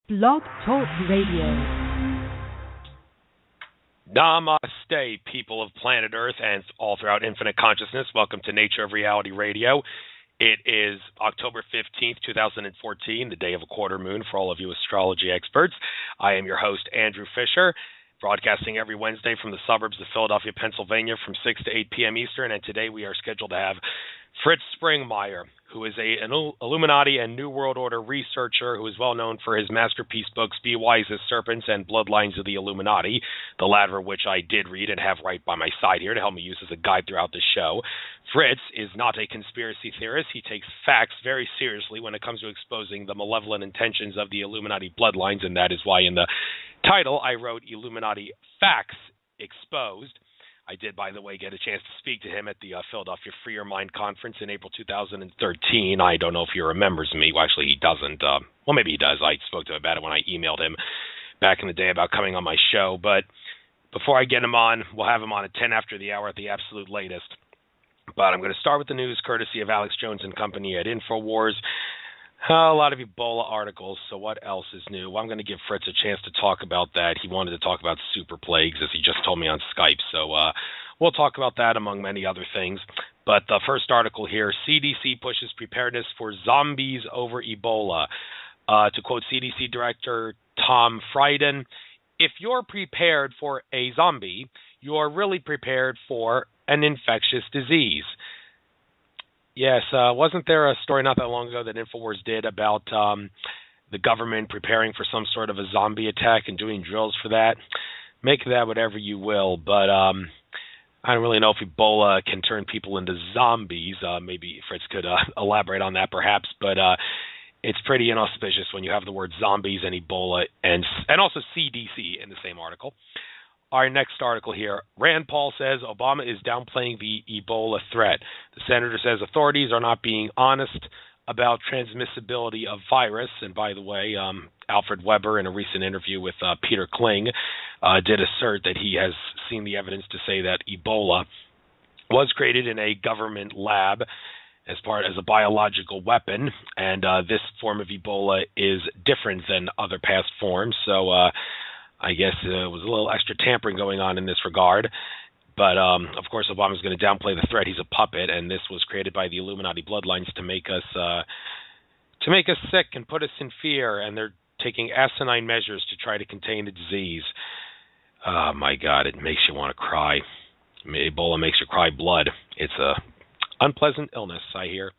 Blog Talk Radio. Namaste, people of planet Earth and all throughout infinite consciousness. Welcome to Nature of Reality Radio. It is October 15th, 2014, the day of a quarter moon for all of you astrology experts. I am your host, Andrew Fisher, broadcasting every Wednesday from the suburbs of Philadelphia, Pennsylvania from 6 to 8 p.m. Eastern. And today we are scheduled to have Fritz Springmeier, who is an Illuminati and New World Order researcher who is well known for his masterpiece books, Be Wise As Serpents and Bloodlines of the Illuminati, the latter of which I did read and have right by my side here to help me use as a guide throughout the show. Fritz is not a conspiracy theorist. He takes facts very seriously when it comes to exposing the malevolent intentions of the Illuminati bloodlines, and that is why in the title I wrote Illuminati Facts Exposed. I did, by the way, get a chance to speak to him at the Philadelphia Free Your Mind conference in April 2013. I don't know if he remembers me. Well, actually, he doesn't. Well, maybe he does. I spoke to him about it when I emailed him back in the day about coming on my show. But before I get him on, we'll have him on at 10 after the hour at the absolute latest. But I'm going to start with the news courtesy of Alex Jones and Company at InfoWars. A lot of Ebola articles, so what else is new? Well, I'm going to give Fritz a chance to talk about that. He wanted to talk about super plagues, as he just told me on Skype, so we'll talk about that among many other things. But the first article here, CDC pushes preparedness for zombies over Ebola. To quote CDC Director Tom Frieden, if you're prepared for a zombie, you're really prepared for an infectious disease. Yes, wasn't there a story not that long ago that InfoWars did about the government preparing for some sort of a zombie attack and doing drills for that? Make that whatever you will, but I don't really know if Ebola can turn people into zombies. Maybe Fritz could elaborate on that perhaps, but it's pretty inauspicious when you have the word zombies and Ebola and also CDC in the same article. Our next article here, Rand Paul says Obama is downplaying the Ebola threat. The senator says authorities are not being honest about transmissibility of virus. And by the way, Alfred Weber, in a recent interview with Peter Kling, did assert that he has seen the evidence to say that Ebola was created in a government lab as a biological weapon, and this form of Ebola is different than other past forms. So I guess there was a little extra tampering going on in this regard. But, of course, Obama's going to downplay the threat. He's a puppet, and this was created by the Illuminati bloodlines to make us sick and put us in fear, and they're taking asinine measures to try to contain the disease. Oh, my God, it makes you want to cry. Ebola makes you cry blood. It's a unpleasant illness, I hear.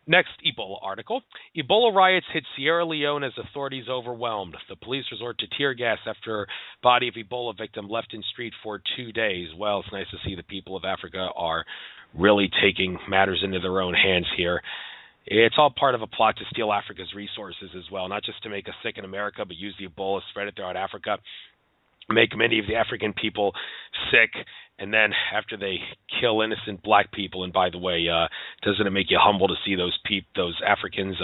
Next Ebola article. Ebola riots hit Sierra Leone as authorities overwhelmed. The police resort to tear gas after body of Ebola victim left in street for 2 days. Well, it's nice to see the people of Africa are really taking matters into their own hands here. It's all part of a plot to steal Africa's resources as well, not just to make us sick in America, but use the Ebola, spread it throughout Africa, make many of the African people sick, and then after they kill innocent black people, and by the way, doesn't it make you humble to see those Africans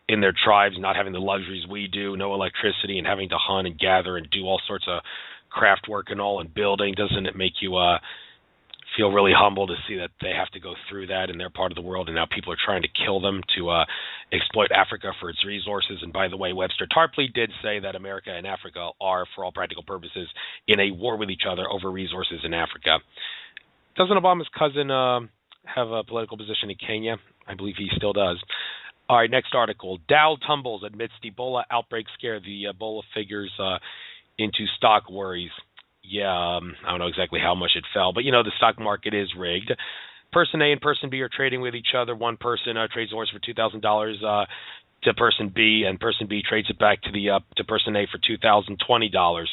in their tribes not having the luxuries we do, no electricity, and having to hunt and gather and do all sorts of craft work and all and building? Doesn't it make you feel really humble to see that they have to go through that in their part of the world, and now people are trying to kill them to exploit Africa for its resources? And by the way, Webster Tarpley did say that America and Africa are, for all practical purposes, in a war with each other over resources in Africa. Doesn't Obama's cousin have a political position in Kenya? I believe he still does. All right, next article. Dow tumbles amidst Ebola outbreak scare. The Ebola figures into stock worries. Yeah, I don't know exactly how much it fell, but the stock market is rigged. Person A and Person B are trading with each other. One person trades a horse for $2,000 to Person B, and Person B trades it back to Person A for $2,020.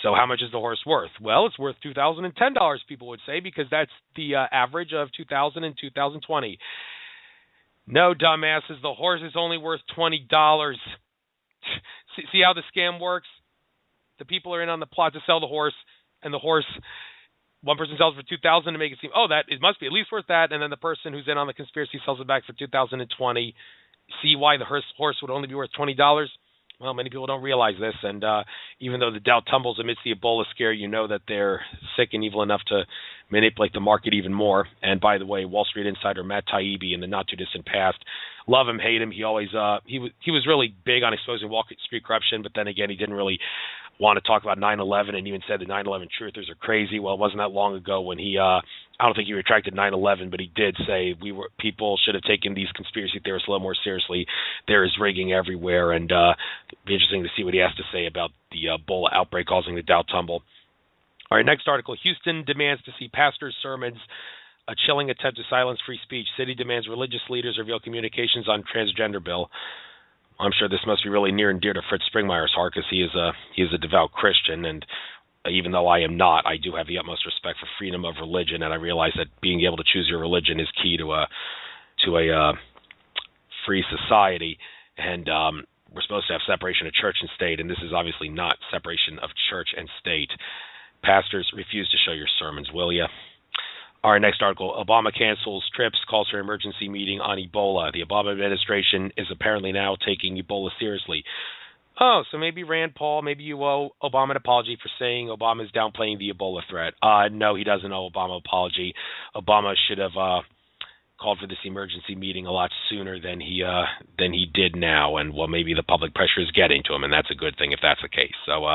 So how much is the horse worth? Well, it's worth $2,010, people would say, because that's the average of 2000 and 2020. No, dumbasses, the horse is only worth $20. See how the scam works? The people are in on the plot to sell the horse, and the horse, one person sells for $2,000 to make it seem, it must be at least worth that, and then the person who's in on the conspiracy sells it back for $2,020. See why the horse would only be worth $20? Well, many people don't realize this, and even though the Dow tumbles amidst the Ebola scare, you know that they're sick and evil enough to manipulate the market even more. And by the way, Wall Street insider Matt Taibbi in the not-too-distant past, love him, hate him, he always he was really big on exposing Wall Street corruption, but then again, he didn't really want to talk about 9/11, and even said the 9/11 truthers are crazy. Well, it wasn't that long ago when he I don't think he retracted 9/11, but he did say people should have taken these conspiracy theorists a little more seriously. There is rigging everywhere, and it'll be interesting to see what he has to say about the Ebola outbreak causing the Dow tumble. All right, next article. Houston demands to see pastors' sermons. A chilling attempt to silence free speech. City demands religious leaders reveal communications on transgender bill. I'm sure this must be really near and dear to Fritz Springmeier's heart because he is a devout Christian, and even though I am not, I do have the utmost respect for freedom of religion, and I realize that being able to choose your religion is key to a free society. And we're supposed to have separation of church and state, and this is obviously not separation of church and state. Pastors, refuse to show your sermons, will you? All right, next article. Obama cancels trips, calls for emergency meeting on Ebola. The Obama administration is apparently now taking Ebola seriously. Oh, so maybe Rand Paul, maybe you owe Obama an apology for saying Obama is downplaying the Ebola threat. No, he doesn't owe Obama an apology. Obama should have called for this emergency meeting a lot sooner than he did now, and well, maybe the public pressure is getting to him, and that's a good thing if that's the case. So,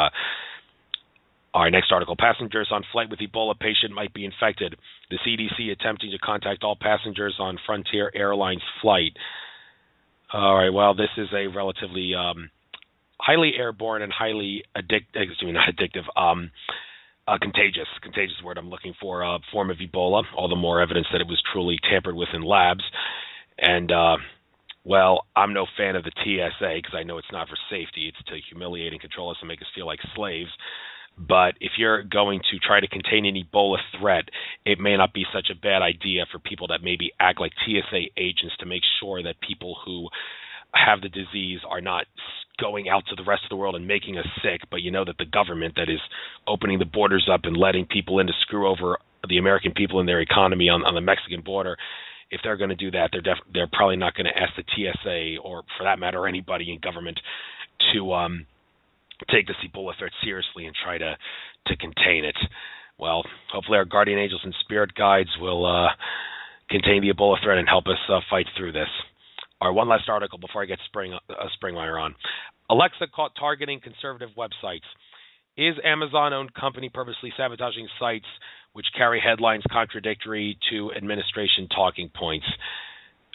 all right, next article. Passengers on flight with Ebola patient might be infected. The CDC attempting to contact all passengers on Frontier Airlines flight. All right, well, this is a relatively highly airborne and highly contagious word I'm looking for, form of Ebola, all the more evidence that it was truly tampered with in labs. And, well, I'm no fan of the TSA because I know it's not for safety. It's to humiliate and control us and make us feel like slaves. But if you're going to try to contain an Ebola threat, it may not be such a bad idea for people that maybe act like TSA agents to make sure that people who have the disease are not going out to the rest of the world and making us sick, but you know that the government that is opening the borders up and letting people in to screw over the American people and their economy on the Mexican border, if they're going to do that, they're probably not going to ask the TSA or, for that matter, anybody in government to take this Ebola threat seriously and try to contain it. Well, hopefully our guardian angels and spirit guides will contain the Ebola threat and help us fight through this. All right, one last article before I get Springmeier on. Alexa caught targeting conservative websites. Is Amazon-owned company purposely sabotaging sites which carry headlines contradictory to administration talking points?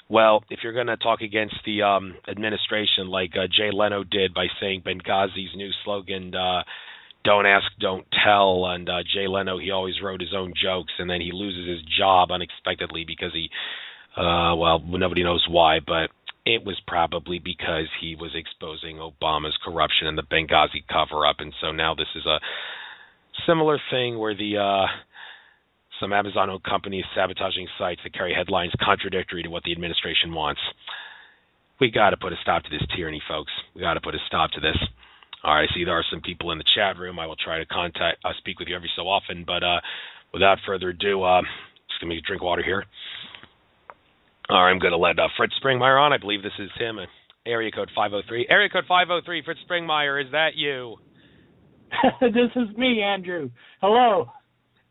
Well, if you're going to talk against the administration like Jay Leno did by saying Benghazi's new slogan, don't ask, don't tell, and Jay Leno, he always wrote his own jokes, and then he loses his job unexpectedly because well, nobody knows why, but it was probably because he was exposing Obama's corruption and the Benghazi cover-up, and so now this is a similar thing where some Amazon-owned companies sabotaging sites that carry headlines contradictory to what the administration wants. We got to put a stop to this tyranny, folks. We got to put a stop to this. All right, I see there are some people in the chat room. I will try to speak with you every so often, but without further ado, just going to drink water here. All right, I'm going to let Fritz Springmeier on. I believe this is him, area code 503. Area code 503, Fritz Springmeier, is that you? This is me, Andrew. Hello.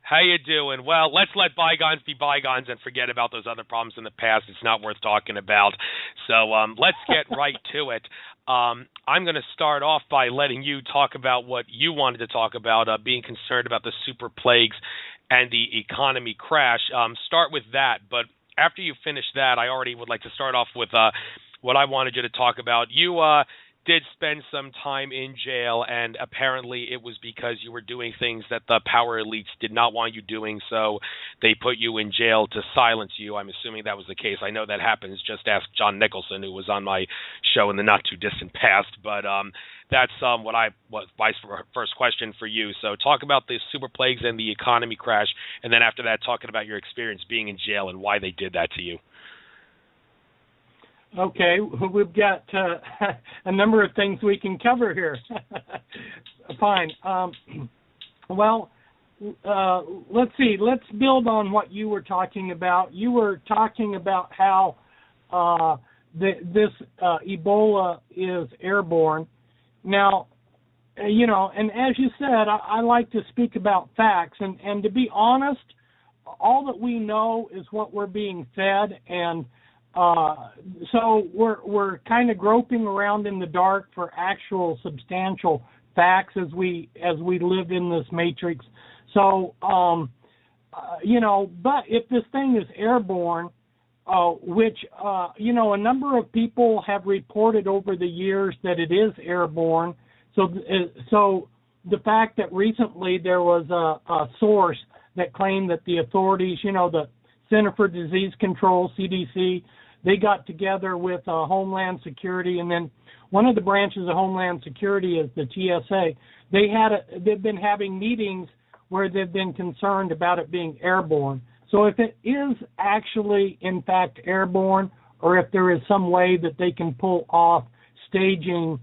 How you doing? Well, let's let bygones be bygones and forget about those other problems in the past. It's not worth talking about. So let's get right to it. I'm going to start off by letting you talk about what you wanted to talk about, being concerned about the super plagues and the economy crash. Start with that, but after you finish that, I already would like to start off with what I wanted you to talk about. You did spend some time in jail, and apparently it was because you were doing things that the power elites did not want you doing, so they put you in jail to silence you. I'm assuming that was the case. I know that happens. Just ask John Nicholson, who was on my show in the not-too-distant past, but that's my first question for you. So talk about the super plagues and the economy crash, and then after that, talking about your experience being in jail and why they did that to you. Okay, we've got a number of things we can cover here. Fine. Well, let's see. Let's build on what you were talking about. You were talking about how this Ebola is airborne, Now, and as you said, I like to speak about facts, and to be honest, all that we know is what we're being fed, and so we're kind of groping around in the dark for actual substantial facts as we live in this matrix. So, but if this thing is airborne, which a number of people have reported over the years that it is airborne. So the fact that recently there was a source that claimed that the authorities, the Center for Disease Control, CDC, they got together with Homeland Security, and then one of the branches of Homeland Security is the TSA. They've been having meetings where they've been concerned about it being airborne. So if it is actually, in fact, airborne, or if there is some way that they can pull off staging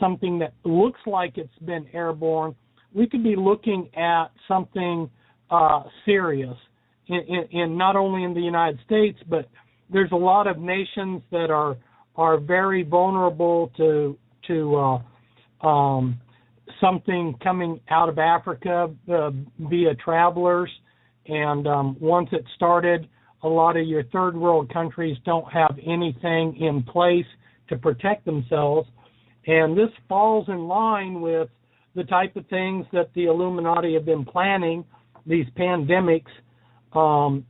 something that looks like it's been airborne, we could be looking at something serious in not only in the United States, but there's a lot of nations that are very vulnerable to something coming out of Africa via travelers. And once it started, a lot of your third world countries don't have anything in place to protect themselves. And this falls in line with the type of things that the Illuminati have been planning, these pandemics. I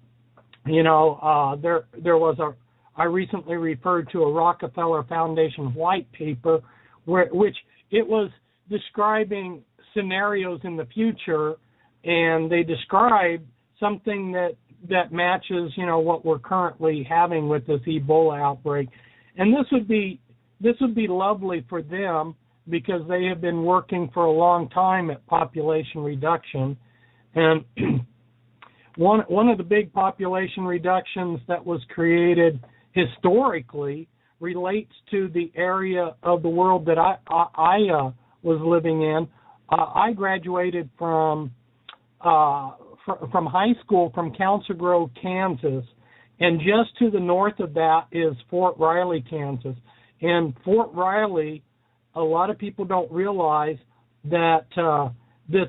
recently referred to a Rockefeller Foundation white paper, which it was describing scenarios in the future, and they described something that matches, what we're currently having with this Ebola outbreak. And this would be lovely for them because they have been working for a long time at population reduction. And one of the big population reductions that was created historically relates to the area of the world that I was living in. I graduated from high school from Council Grove, Kansas, and just to the north of that is Fort Riley, Kansas. And Fort Riley, a lot of people don't realize that this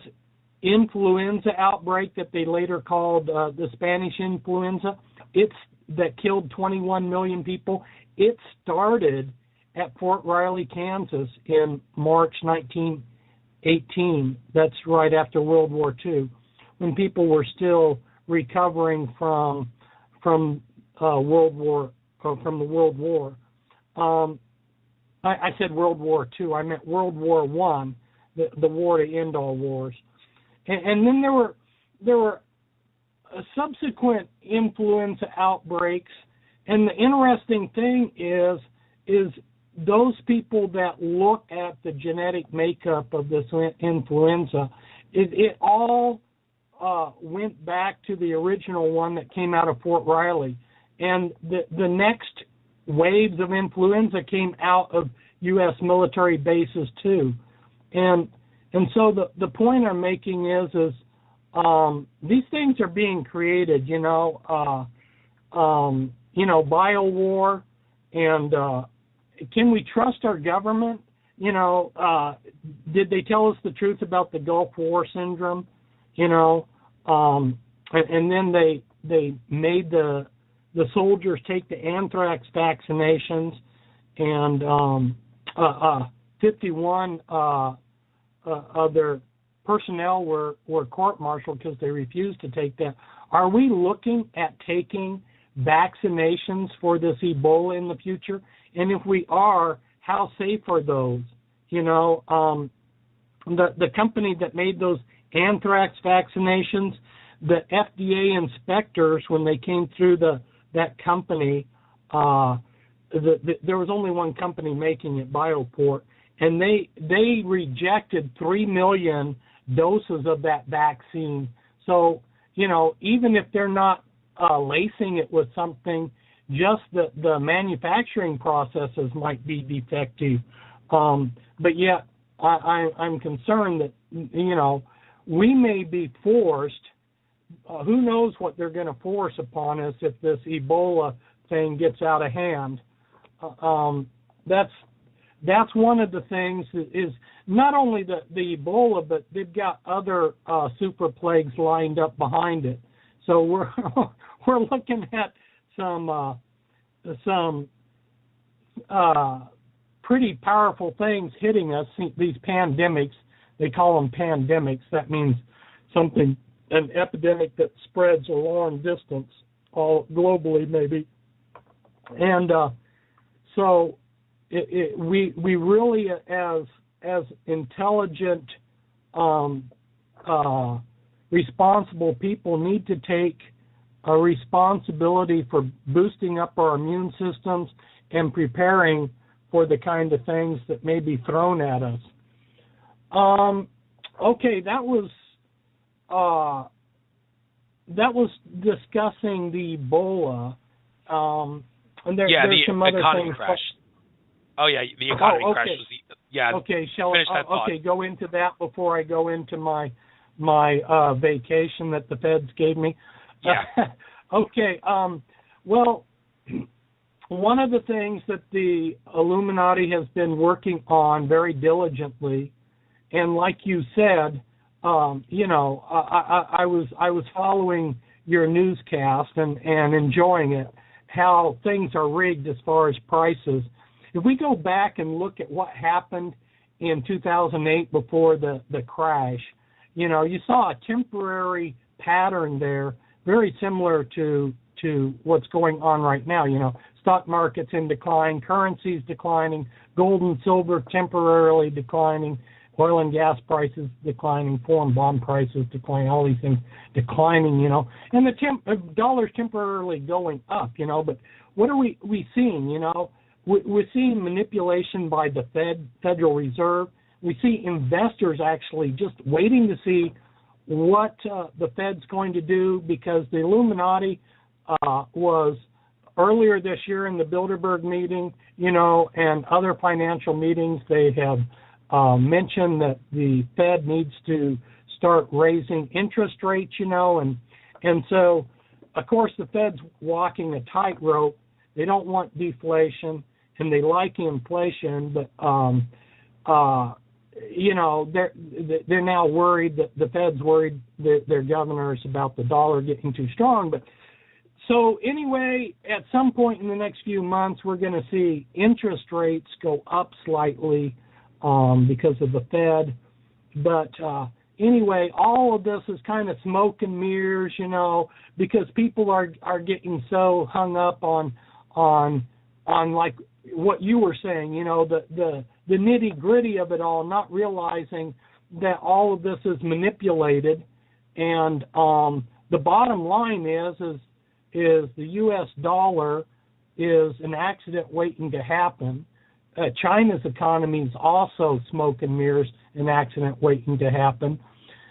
influenza outbreak that they later called the Spanish influenza, that killed 21 million people, it started at Fort Riley, Kansas in March 1918. That's right after World War II, when people were still recovering from the World War. I said World War II. I meant World War I, the war to end all wars. And then there were subsequent influenza outbreaks. And the interesting thing is those people that look at the genetic makeup of this influenza, it all went back to the original one that came out of Fort Riley. And the next waves of influenza came out of U.S. military bases too. And so the point I'm making is these things are being created, biowar, and can we trust our government? Did they tell us the truth about the Gulf War syndrome? And then they made the soldiers take the anthrax vaccinations, and 51 of their personnel were court-martialed because they refused to take that. Are we looking at taking vaccinations for this Ebola in the future? And if we are, how safe are those? The company that made those anthrax vaccinations, the FDA inspectors, when they came through that company, there was only one company making it, Bioport, and they rejected 3 million doses of that vaccine. So, even if they're not lacing it with something, just the manufacturing processes might be defective. But yet, I'm concerned that, we may be forced, who knows what they're going to force upon us if this Ebola thing gets out of hand. That's that's one of the things is not only the Ebola, but they've got other super plagues lined up behind it. So we're we're looking at some pretty powerful things hitting us. These pandemics, they call them pandemics. That means an epidemic that spreads a long distance, all globally maybe. And so we really, as intelligent, responsible people, need to take a responsibility for boosting up our immune systems and preparing for the kind of things that may be thrown at us. Okay, that was discussing the Ebola. And there's some other things. Crash. Oh yeah, the economy crash was Okay, shall finish that thought. Okay, go into that before I go into my vacation that the feds gave me. Yeah. Okay. Well, one of the things that the Illuminati has been working on very diligently, and like you said, I was following your newscast and enjoying it, how things are rigged as far as prices. If we go back and look at what happened in 2008 before the crash, you saw a temporary pattern there, very similar to what's going on right now. Stock market's in decline, currencies declining, gold and silver temporarily declining, oil and gas prices declining, foreign bond prices declining, all these things declining, and the dollar's temporarily going up, but what are we seeing, We're seeing manipulation by the Federal Reserve. We see investors actually just waiting to see what the Fed's going to do, because the Illuminati was earlier this year in the Bilderberg meeting, and other financial meetings, they have mentioned that the Fed needs to start raising interest rates, and so, of course, the Fed's walking a tightrope. They don't want deflation, and they like inflation, but they're now worried that the Fed's worried that their governors about the dollar getting too strong. But so anyway, at some point in the next few months, we're going to see interest rates go up slightly because of the Fed. But anyway, all of this is kind of smoke and mirrors, because people are getting so hung up on like what you were saying, the nitty-gritty of it all, not realizing that all of this is manipulated. And the bottom line is the U.S. dollar is an accident waiting to happen. China's economy is also smoke and mirrors, an accident waiting to happen.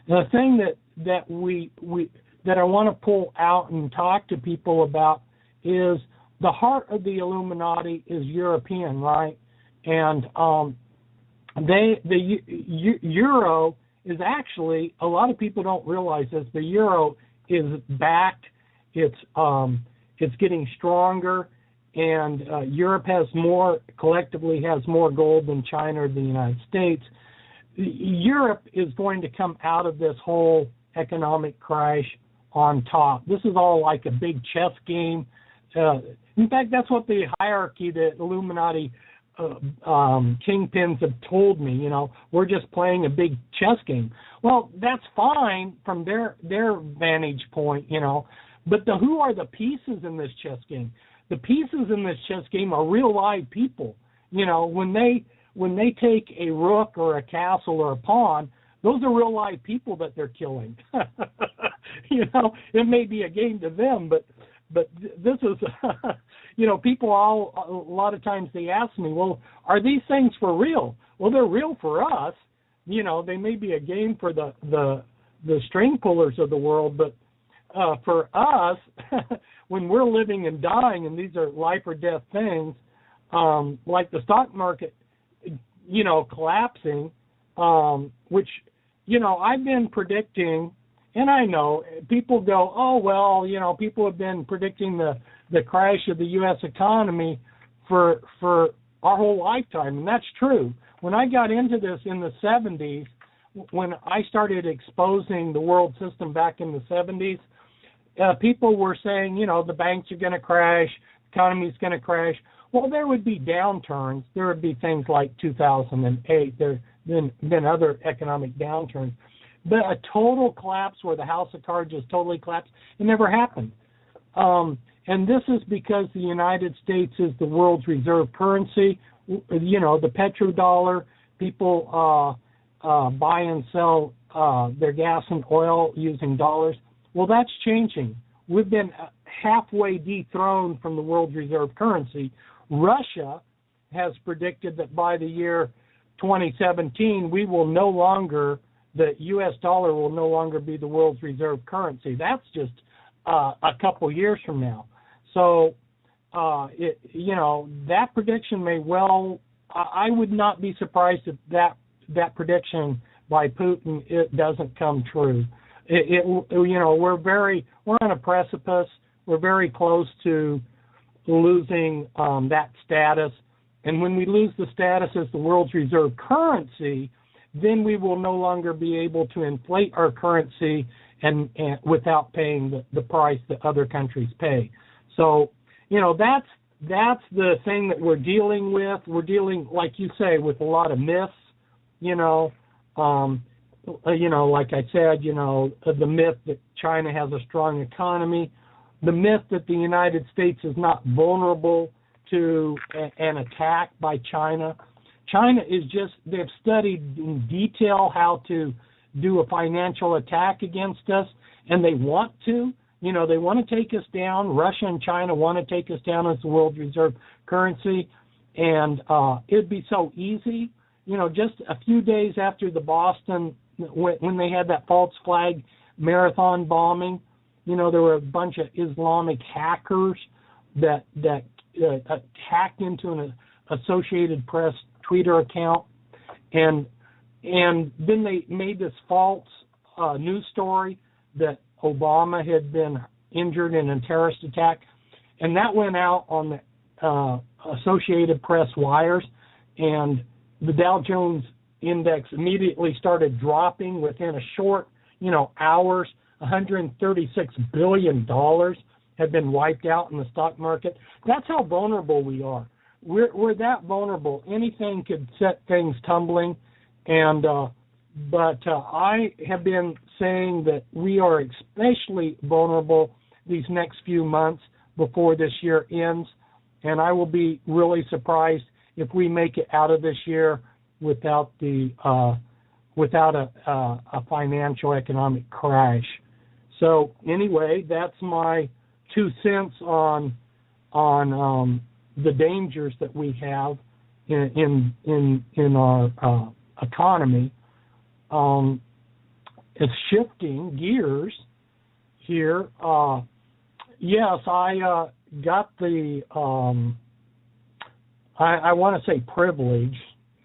And the thing that I want to pull out and talk to people about is the heart of the Illuminati is European, right? And the euro is actually, a lot of people don't realize this, the euro is backed. It's getting stronger, and Europe collectively has more gold than China or the United States. Europe is going to come out of this whole economic crash on top. This is all like a big chess game. In fact, that's what the hierarchy, the Illuminati kingpins have told me. We're just playing a big chess game. Well, that's fine from their vantage point, but who are the pieces in this chess game? The pieces in this chess game are real live people. When they take a rook or a castle or a pawn, those are real live people that they're killing. It may be a game to them, but this is, people a lot of times they ask me, well, are these things for real? Well, they're real for us. They may be a game for the string pullers of the world, but for us, when we're living and dying, and these are life or death things, like the stock market, collapsing, which, I've been predicting. And I know people go, oh, well, people have been predicting the crash of the U.S. economy for our whole lifetime, and that's true. When I got into this in the 70s, when I started exposing the world system back in the 70s, people were saying, the banks are going to crash, the economy's going to crash. Well, there would be downturns. There would be things like 2008. There been other economic downturns. But a total collapse where the house of cards just totally collapsed, it never happened. And this is because the United States is the world's reserve currency. The petrodollar, people buy and sell their gas and oil using dollars. Well, that's changing. We've been halfway dethroned from the world's reserve currency. Russia has predicted that by the year 2017, the U.S. dollar will no longer be the world's reserve currency. That's just a couple years from now. So, that prediction may well, I would not be surprised if that prediction by Putin, it doesn't come true. We're on a precipice. We're very close to losing that status. And when we lose the status as the world's reserve currency, then we will no longer be able to inflate our currency and without paying the price that other countries pay. So, that's the thing that we're dealing with. We're dealing, like you say, with a lot of myths. Like I said, the myth that China has a strong economy, the myth that the United States is not vulnerable to an attack by China. China they've studied in detail how to do a financial attack against us, and they want to. They want to take us down. Russia and China want to take us down as the world reserve currency, and it'd be so easy. Just a few days after the Boston, when they had that false flag marathon bombing, there were a bunch of Islamic hackers that hacked into an Associated Press Twitter account, and then they made this false news story that Obama had been injured in a terrorist attack, and that went out on the Associated Press wires, and the Dow Jones Index immediately started dropping within a short, hours. $136 billion had been wiped out in the stock market. That's how vulnerable we are. We're that vulnerable. Anything could set things tumbling, and but I have been saying that we are especially vulnerable these next few months before this year ends, and I will be really surprised if we make it out of this year without a financial economic crash. So anyway, that's my 2 cents on the dangers that we have in our economy. It's shifting gears here. Yes, I got the I want to say privilege.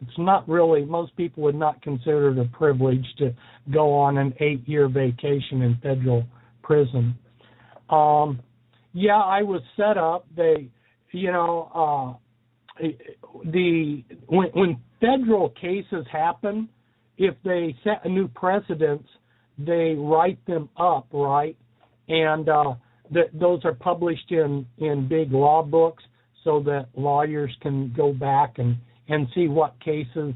It's not really, most people would not consider it a privilege to go on an 8-year vacation in federal prison. I was set up. When federal cases happen, if they set a new precedent, they write them up, right? And those are published in big law books so that lawyers can go back and see what cases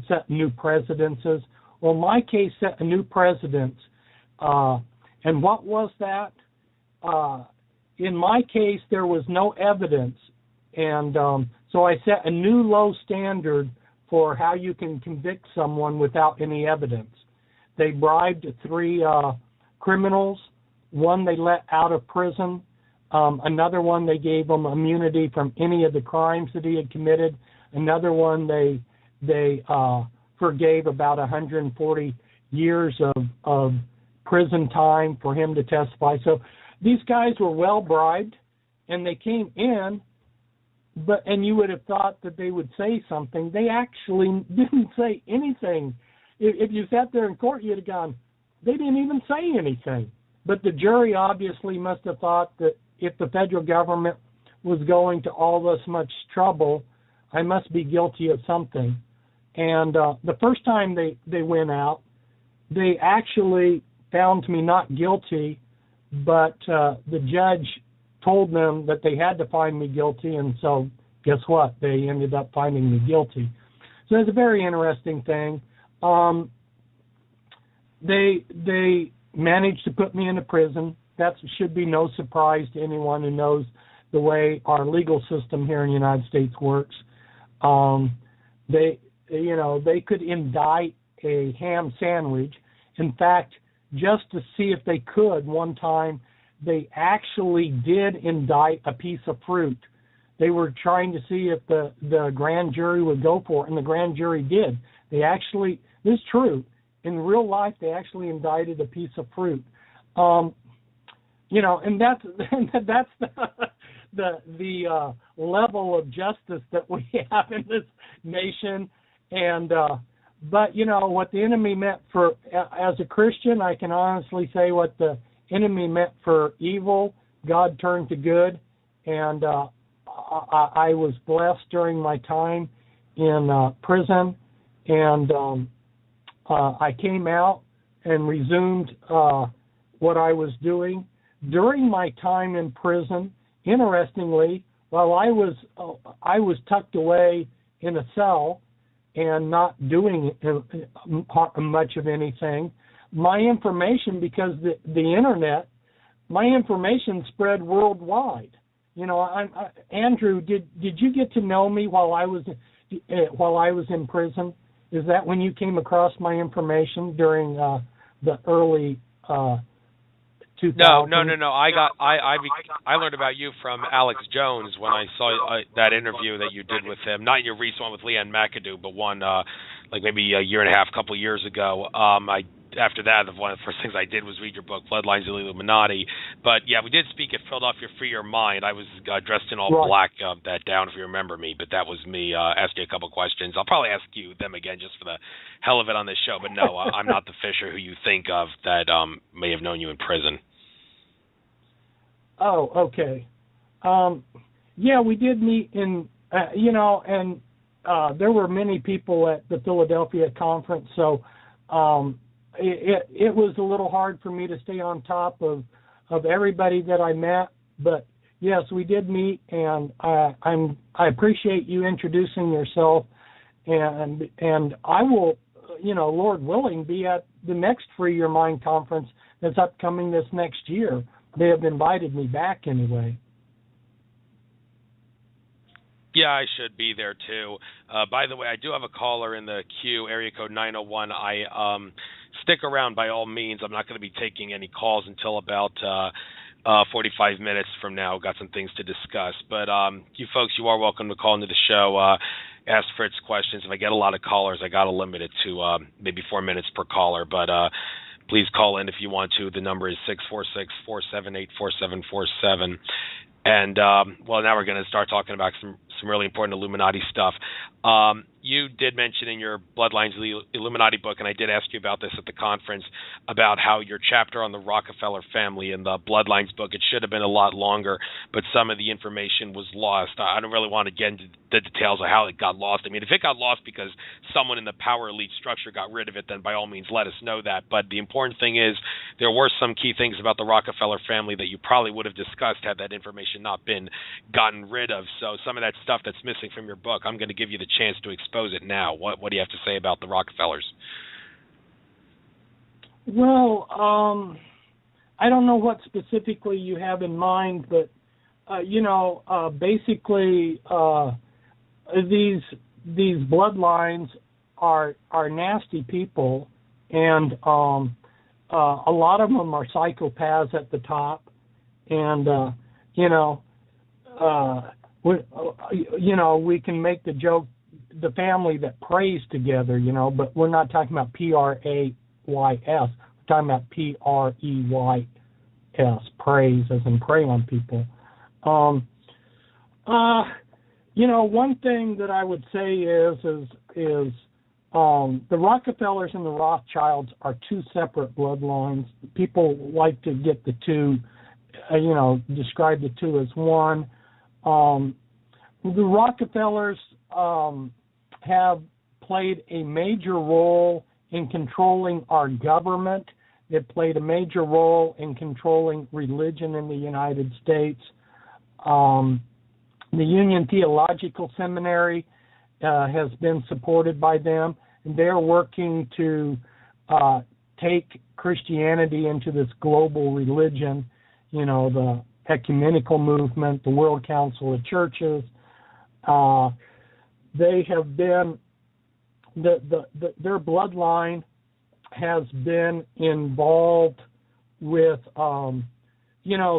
set new precedences. Well, my case set a new precedent. And what was that? In my case, there was no evidence. And so I set a new low standard for how you can convict someone without any evidence. They bribed 3 criminals. One they let out of prison. Another one they gave him immunity from any of the crimes that he had committed. Another one they forgave about 140 years of prison time for him to testify. So these guys were well bribed, and they came in, and you would have thought that they would say something. They actually didn't say anything. If you sat there in court, you'd have gone, they didn't even say anything. But the jury obviously must have thought that if the federal government was going to all this much trouble I must be guilty of something. And the first time they went out, they actually found me not guilty, but the judge told them that they had to find me guilty, and so guess what? They ended up finding me guilty. So it's a very interesting thing. They managed to put me into prison. That should be no surprise to anyone who knows the way our legal system here in the United States works. They could indict a ham sandwich. In fact, just to see if they could, one time they actually did indict a piece of fruit. They were trying to see if the grand jury would go for it, and the grand jury did. They actually, this is true, in real life, they actually indicted a piece of fruit. And that's the level of justice that we have in this nation. And but what the enemy meant for, as a Christian, I can honestly say what the enemy meant for evil, God turned to good. And I was blessed during my time in prison, and I came out and resumed what I was doing. During my time in prison, interestingly, while I was tucked away in a cell and not doing much of anything, my information, because the internet, my information spread worldwide. Andrew, did you get to know me while I was in prison? Is that when you came across my information during the early 2000s? No. I learned about you from Alex Jones when I saw that interview that you did with him. Not your recent one with Leanne McAdoo, but one like maybe a year and a half, couple of years ago. After that, one of the first things I did was read your book, Bloodlines of the Illuminati. But yeah, we did speak at Philadelphia Free Your Mind. I was dressed in all black that down, if you remember me. But that was me asking a couple questions. I'll probably ask you them again just for the hell of it on this show. But no, I'm not the Fisher who you think of that may have known you in prison. Oh, okay. Yeah, we did meet in, and there were many people at the Philadelphia conference, so it was a little hard for me to stay on top of everybody that I met. But yes, we did meet, and I appreciate you introducing yourself, and I will, Lord willing, be at the next Free Your Mind conference that's upcoming this next year. They have invited me back anyway. Yeah, I should be there too. By the way, I do have a caller in the queue, area code 901. Stick around by all means. I'm not going to be taking any calls until about 45 minutes from now. Got some things to discuss. But you folks, you are welcome to call into the show. Ask Fritz questions. If I get a lot of callers, I got to limit it to maybe 4 minutes per caller. But please call in if you want to. The number is 646-478-4747. And, now we're going to start talking about some really important Illuminati stuff. You did mention in your Bloodlines of the Illuminati book, and I did ask you about this at the conference, about how your chapter on the Rockefeller family in the Bloodlines book, it should have been a lot longer, but some of the information was lost. I don't really want to get into the details of how it got lost. I mean, if it got lost because someone in the power elite structure got rid of it, then by all means let us know that. But the important thing is there were some key things about the Rockefeller family that you probably would have discussed had that information not been gotten rid of. So some of that stuff that's missing from your book, I'm going to give you the chance to expose it now. What do you have to say about the Rockefellers? Well, I don't know what specifically you have in mind, but basically these bloodlines are nasty people, and a lot of them are psychopaths at the top, and we can make the joke, the family that prays together, but we're not talking about Prays. We're talking about Preys, praise as in prey on people. One thing that I would say is the Rockefellers and the Rothschilds are two separate bloodlines. People like to get the two, describe the two as one. The Rockefellers have played a major role in controlling our government. It played a major role in controlling religion in the United States. The Union Theological Seminary has been supported by them, and they're working to take Christianity into this global religion, the ecumenical movement, the World Council of Churches. They have been, their bloodline has been involved with,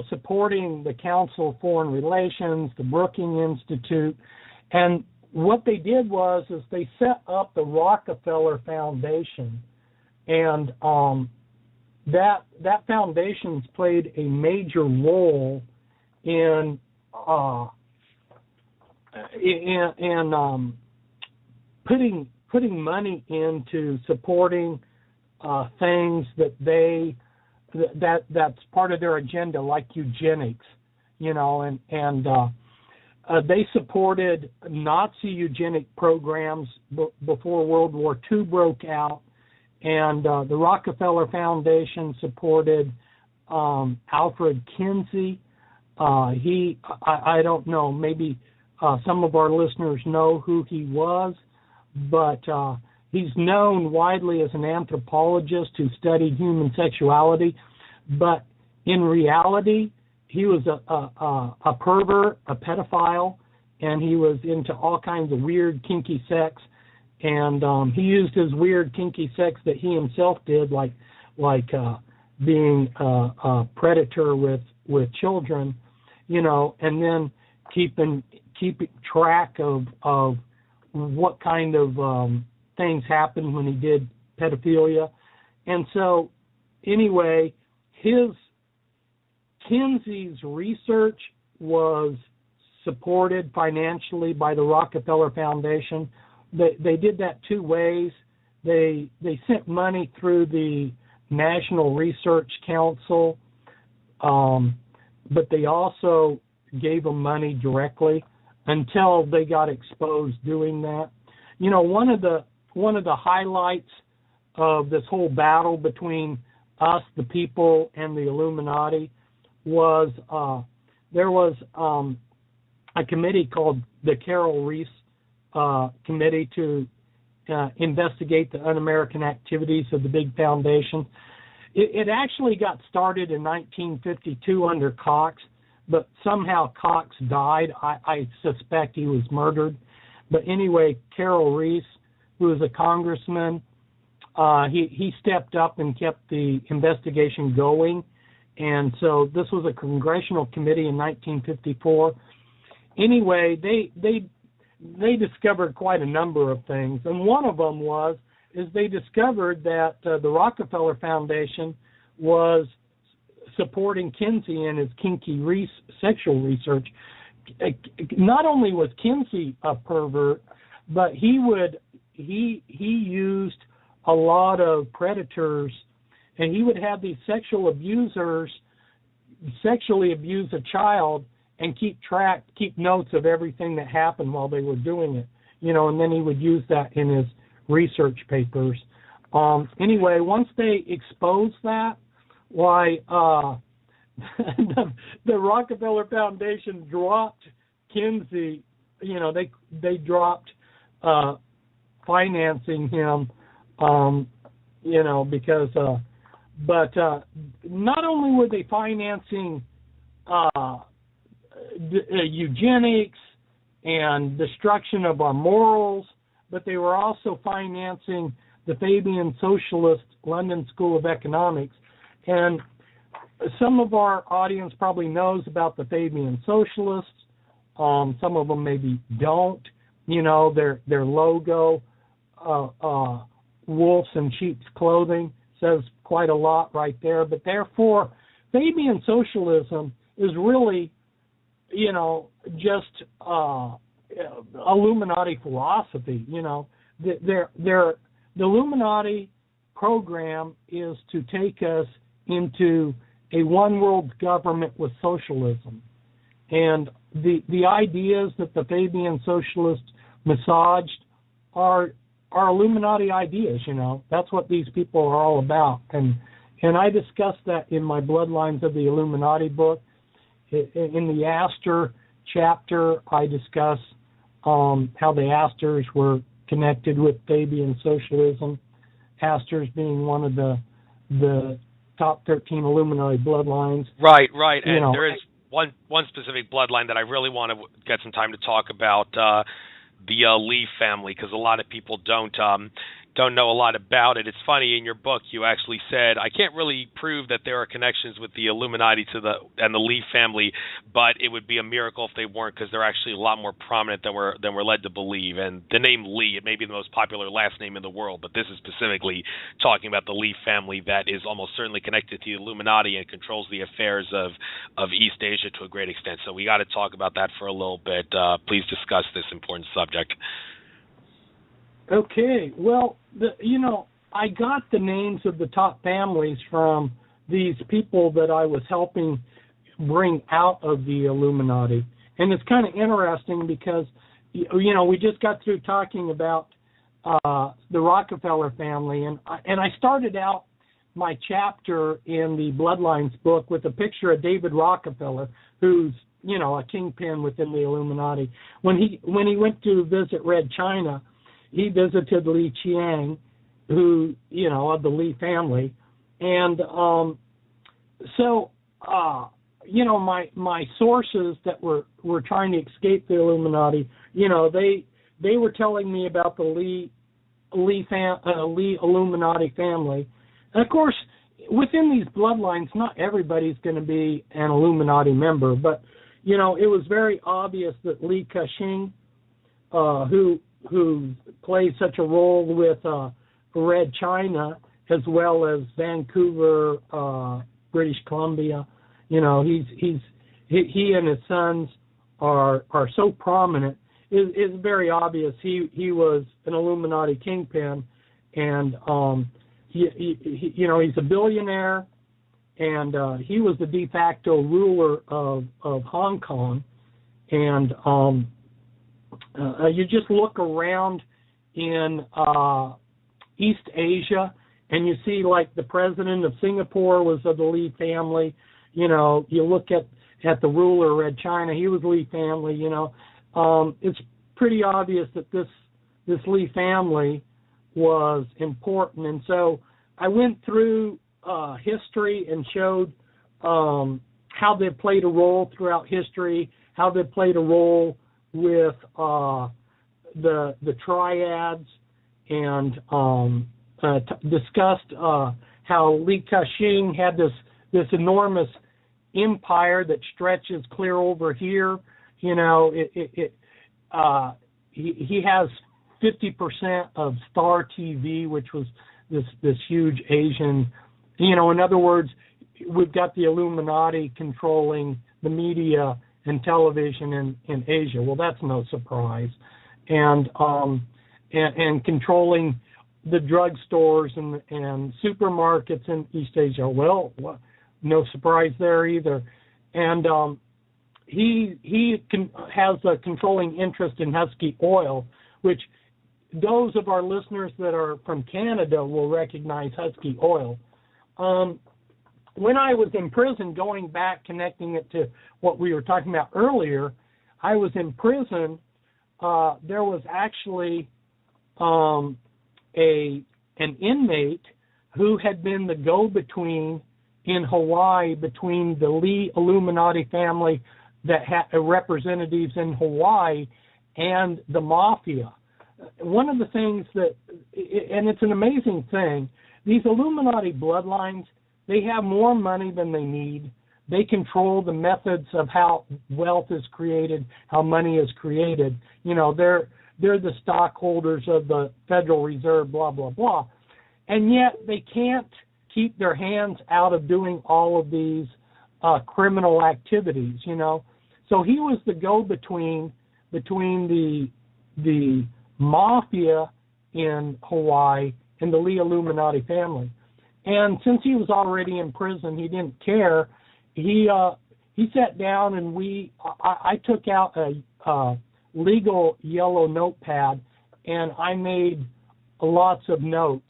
supporting the Council of Foreign Relations, the Brookings Institute, and what they did was they set up the Rockefeller Foundation, and that foundation's played a major role in putting money into supporting things that's part of their agenda, like eugenics, and they supported Nazi eugenic programs before World War II broke out, and the Rockefeller Foundation supported Alfred Kinsey. I don't know, maybe some of our listeners know who he was, but he's known widely as an anthropologist who studied human sexuality, but in reality, he was a pervert, a pedophile, and he was into all kinds of weird, kinky sex. And he used his weird, kinky sex that he himself did, like being a predator with children, and then keeping track of what kind of things happened when he did pedophilia. And so, anyway, Kinsey's research was supported financially by the Rockefeller Foundation. They did that two ways. They sent money through the National Research Council, but they also gave them money directly until they got exposed doing that. One of the highlights of this whole battle between us, the people, and the Illuminati was there was a committee called the Carol Reese Committee to investigate the un-American activities of the big foundation. It actually got started in 1952 under Cox, but somehow Cox died. I suspect he was murdered. But anyway, Carol Reese, who was a congressman, he stepped up and kept the investigation going. And so this was a congressional committee in 1954. Anyway, they discovered quite a number of things, and one of them is they discovered that the Rockefeller Foundation was supporting Kinsey in his kinky sexual research. Not only was Kinsey a pervert, but he used a lot of predators, and he would have these sexual abusers sexually abuse a child and keep notes of everything that happened while they were doing it, and then he would use that in his research papers. Anyway, once they exposed that, why the Rockefeller Foundation dropped Kinsey. They dropped financing him. Because but not only were they financing eugenics and destruction of our morals, but they were also financing the Fabian Socialist London School of Economics. And some of our audience probably knows about the Fabian Socialists. Some of them maybe don't. Their logo, wolves in sheep's clothing, says quite a lot right there. But therefore, Fabian Socialism is really, just Illuminati philosophy. The Illuminati program is to take us into a one world government with socialism. And the ideas that the Fabian Socialists massaged are Illuminati ideas. That's what these people are all about, and I discuss that in my Bloodlines of the Illuminati book. In the Astor chapter, I discuss how the Astors were connected with Fabian socialism, Astors being one of the top 13 Illuminati bloodlines. Right. And there is one specific bloodline that I really want to get some time to talk about, the Lee family, because a lot of people don't know a lot about it. It's funny, in your book you actually said, I can't really prove that there are connections with the Illuminati and the Lee family, but it would be a miracle if they weren't, because they're actually a lot more prominent than we're led to believe. And the name Lee, it may be the most popular last name in the world, but this is specifically talking about the Lee family that is almost certainly connected to the Illuminati and controls the affairs of East Asia to a great extent. So we got to talk about that for a little bit. Please discuss this important subject. Okay, well, I got the names of the top families from these people that I was helping bring out of the Illuminati. And it's kind of interesting because, we just got through talking about the Rockefeller family, and I started out my chapter in the Bloodlines book with a picture of David Rockefeller, who's, a kingpin within the Illuminati. When he went to visit Red China, he visited Li Qiang, who, of the Li family. And my sources that were trying to escape the Illuminati, they were telling me about the Li Illuminati family. And, of course, within these bloodlines, not everybody's going to be an Illuminati member. But, it was very obvious that Li Ka-shing, who plays such a role with Red China, as well as Vancouver, British Columbia. He and his sons are so prominent. It's very obvious he was an Illuminati kingpin, and he's a billionaire, and he was the de facto ruler of Hong Kong, and you just look around in East Asia, and you see, like, the president of Singapore was of the Li family. You look at the ruler of Red China, he was Li family. It's pretty obvious that this Li family was important. And so I went through history and showed how they played a role throughout history, how they played a role with the triads, and discussed how Li Ka-shing had this enormous empire that stretches clear over here. He has 50% of Star TV, which was this huge Asian. In other words, we've got the Illuminati controlling the media and television in Asia. Well, that's no surprise. And controlling the drugstores and supermarkets in East Asia. Well, no surprise there either. And he has a controlling interest in Husky Oil, which those of our listeners that are from Canada will recognize Husky Oil. When I was in prison, going back, connecting it to what we were talking about earlier, I was in prison. There was actually an inmate who had been the go-between in Hawaii between the Lee Illuminati family that had representatives in Hawaii and the mafia. One of the things that, and it's an amazing thing, these Illuminati bloodlines, they have more money than they need. They control the methods of how wealth is created, how money is created. They're the stockholders of the Federal Reserve, blah, blah, blah. And yet they can't keep their hands out of doing all of these criminal activities, So he was the go-between between the mafia in Hawaii and the Lee Illuminati family. And since he was already in prison, he didn't care. He sat down and I took out legal yellow notepad, and I made lots of notes,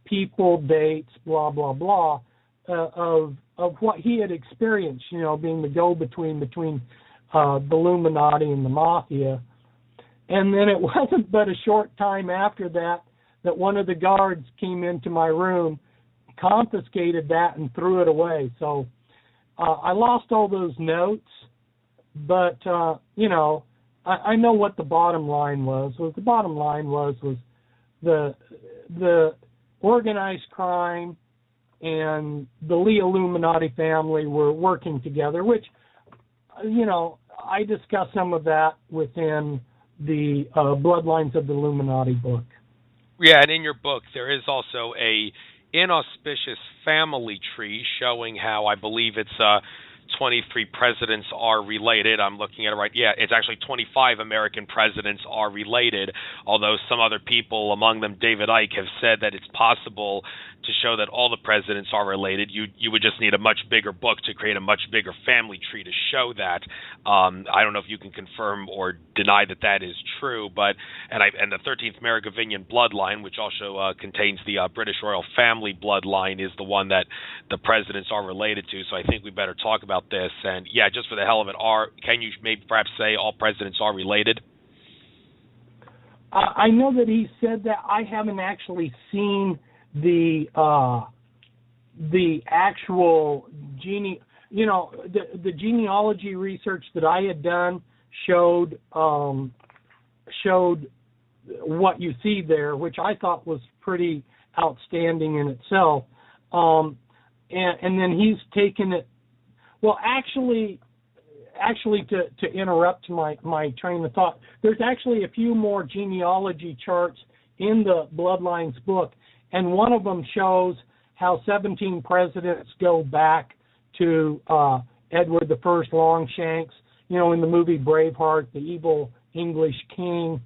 people, dates, blah, blah, blah, of what he had experienced, being the go-between between the Illuminati and the Mafia. And then it wasn't but a short time after that one of the guards came into my room, confiscated that, and threw it away. So I lost all those notes, but, I know what the bottom line was. The bottom line was the organized crime and the Lee Illuminati family were working together, which, I discussed some of that within the Bloodlines of the Illuminati book. Yeah, and in your book, there is also a inauspicious family tree showing how, I believe it's 23 presidents are related. I'm looking at it right. Yeah, it's actually 25 American presidents are related, although some other people, among them David Icke, have said that it's possible to show that all the presidents are related. You would just need a much bigger book to create a much bigger family tree to show that. I don't know if you can confirm or deny that that is true, but and the 13th Merovingian bloodline, which also contains the British royal family bloodline, is the one that the presidents are related to. So I think we better talk about this. And yeah, just for the hell of it, can you maybe perhaps say all presidents are related? I know that he said that. I haven't actually seen the actual the genealogy research that I had done showed what you see there, which I thought was pretty outstanding in itself. And then he's taken it. Well, actually, to interrupt my train of thought, there's actually a few more genealogy charts in the Bloodlines book, and one of them shows how 17 presidents go back to Edward I Longshanks. In the movie Braveheart, the evil English king,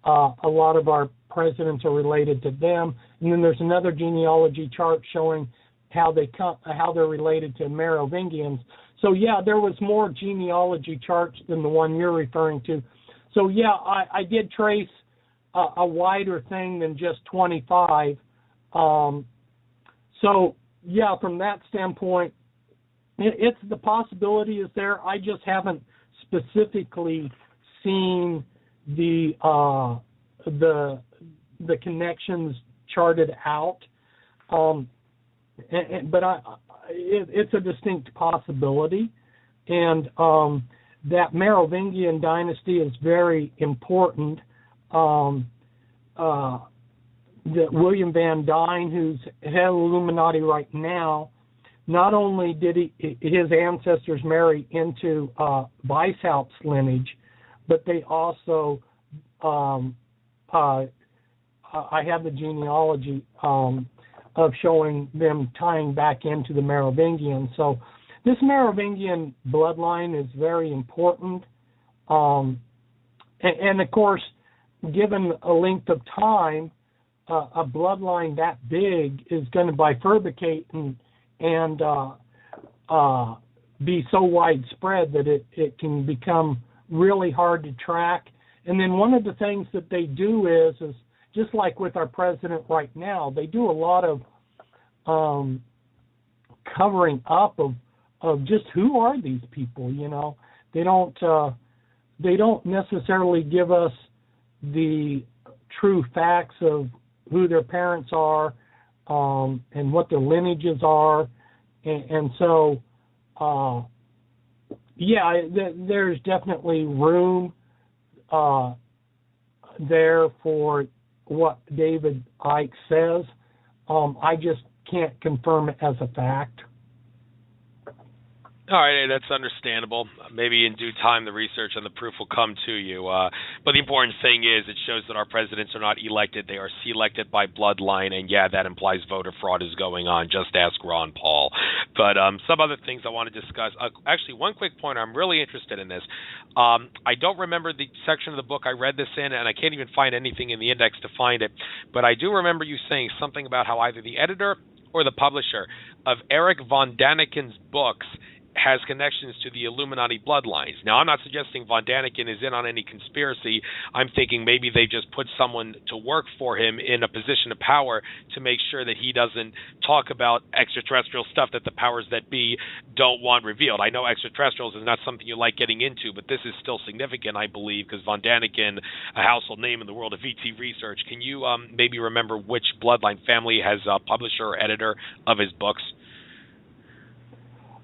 a lot of our presidents are related to them. And then there's another genealogy chart showing how they're related to Merovingians. So yeah, there was more genealogy charts than the one you're referring to. So yeah, I did trace a wider thing than just 25. So yeah, from that standpoint, it's the possibility is there. I just haven't specifically seen the connections charted out. But it's a distinct possibility, and that Merovingian dynasty is very important. That William Van Dyne, who's head of Illuminati right now, not only did his ancestors marry into Weishaupt's lineage, but they also, I have the genealogy of showing them tying back into the Merovingian. So this Merovingian bloodline is very important. And of course, given a length of time, a bloodline that big is going to bifurcate and be so widespread that it can become really hard to track. And then one of the things that they do is just like with our president right now, they do a lot of covering up of just who are these people. They don't necessarily give us the true facts of who their parents are and what their lineages are, and so there's definitely room there for what David Icke says. I just can't confirm it as a fact. All right, that's understandable. Maybe in due time the research and the proof will come to you. But the important thing is it shows that our presidents are not elected. They are selected by bloodline, and yeah, that implies voter fraud is going on. Just ask Ron Paul. But some other things I want to discuss. Actually, one quick point. I'm really interested in this. I don't remember the section of the book I read this in, and I can't even find anything in the index to find it. But I do remember you saying something about how either the editor or the publisher of Eric von Daniken's books has connections to the Illuminati bloodlines. Now, I'm not suggesting Von Daniken is in on any conspiracy. I'm thinking maybe they just put someone to work for him in a position of power to make sure that he doesn't talk about extraterrestrial stuff that the powers that be don't want revealed. I know extraterrestrials is not something you like getting into, but this is still significant, I believe, because Von Daniken, a household name in the world of ET research. Can you maybe remember which bloodline family has a publisher or editor of his books?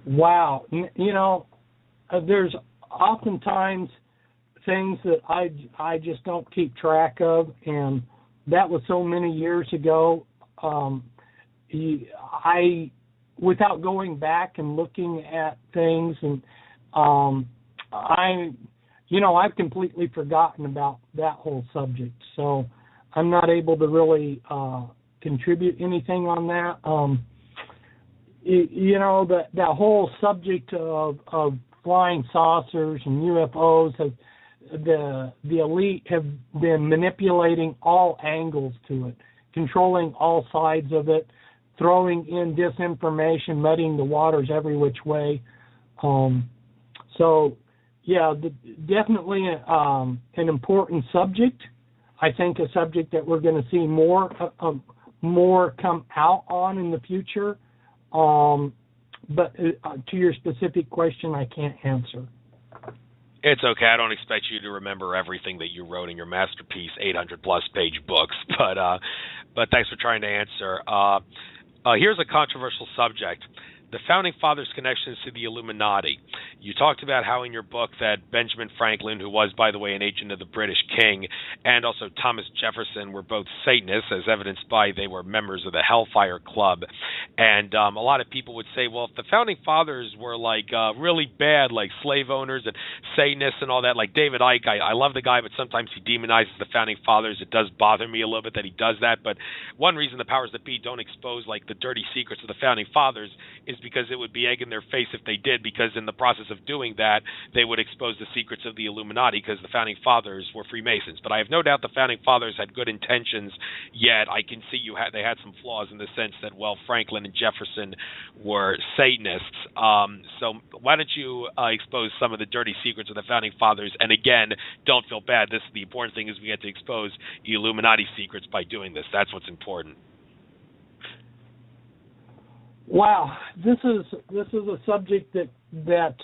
Wow. There's oftentimes things that I just don't keep track of, and that was so many years ago. Without going back and looking at things, and I've completely forgotten about that whole subject, so I'm not able to really contribute anything on that. That whole subject of flying saucers and UFOs, the elite have been manipulating all angles to it, controlling all sides of it, throwing in disinformation, muddying the waters every which way. Definitely an important subject. I think a subject that we're going to see more come out on in the future. But to your specific question, I can't answer. It's okay. I don't expect you to remember everything that you wrote in your masterpiece, 800-plus page books. But thanks for trying to answer. Here's a controversial subject. The Founding Fathers' connections to the Illuminati. You talked about how in your book that Benjamin Franklin, who was, by the way, an agent of the British king, and also Thomas Jefferson were both Satanists, as evidenced by they were members of the Hellfire Club. And a lot of people would say, well, if the Founding Fathers were really bad, like slave owners and Satanists and all that, like David Icke, I love the guy, but sometimes he demonizes the Founding Fathers. It does bother me a little bit that he does that. But one reason the powers that be don't expose the dirty secrets of the Founding Fathers is because it would be egg in their face if they did, because in the process of doing that, they would expose the secrets of the Illuminati, because the Founding Fathers were Freemasons. But I have no doubt the Founding Fathers had good intentions, yet I can see they had some flaws in the sense that, well, Franklin and Jefferson were Satanists. So why don't you expose some of the dirty secrets of the Founding Fathers? And again, don't feel bad. The important thing is we get to expose the Illuminati secrets by doing this. That's what's important. Wow, this is a subject that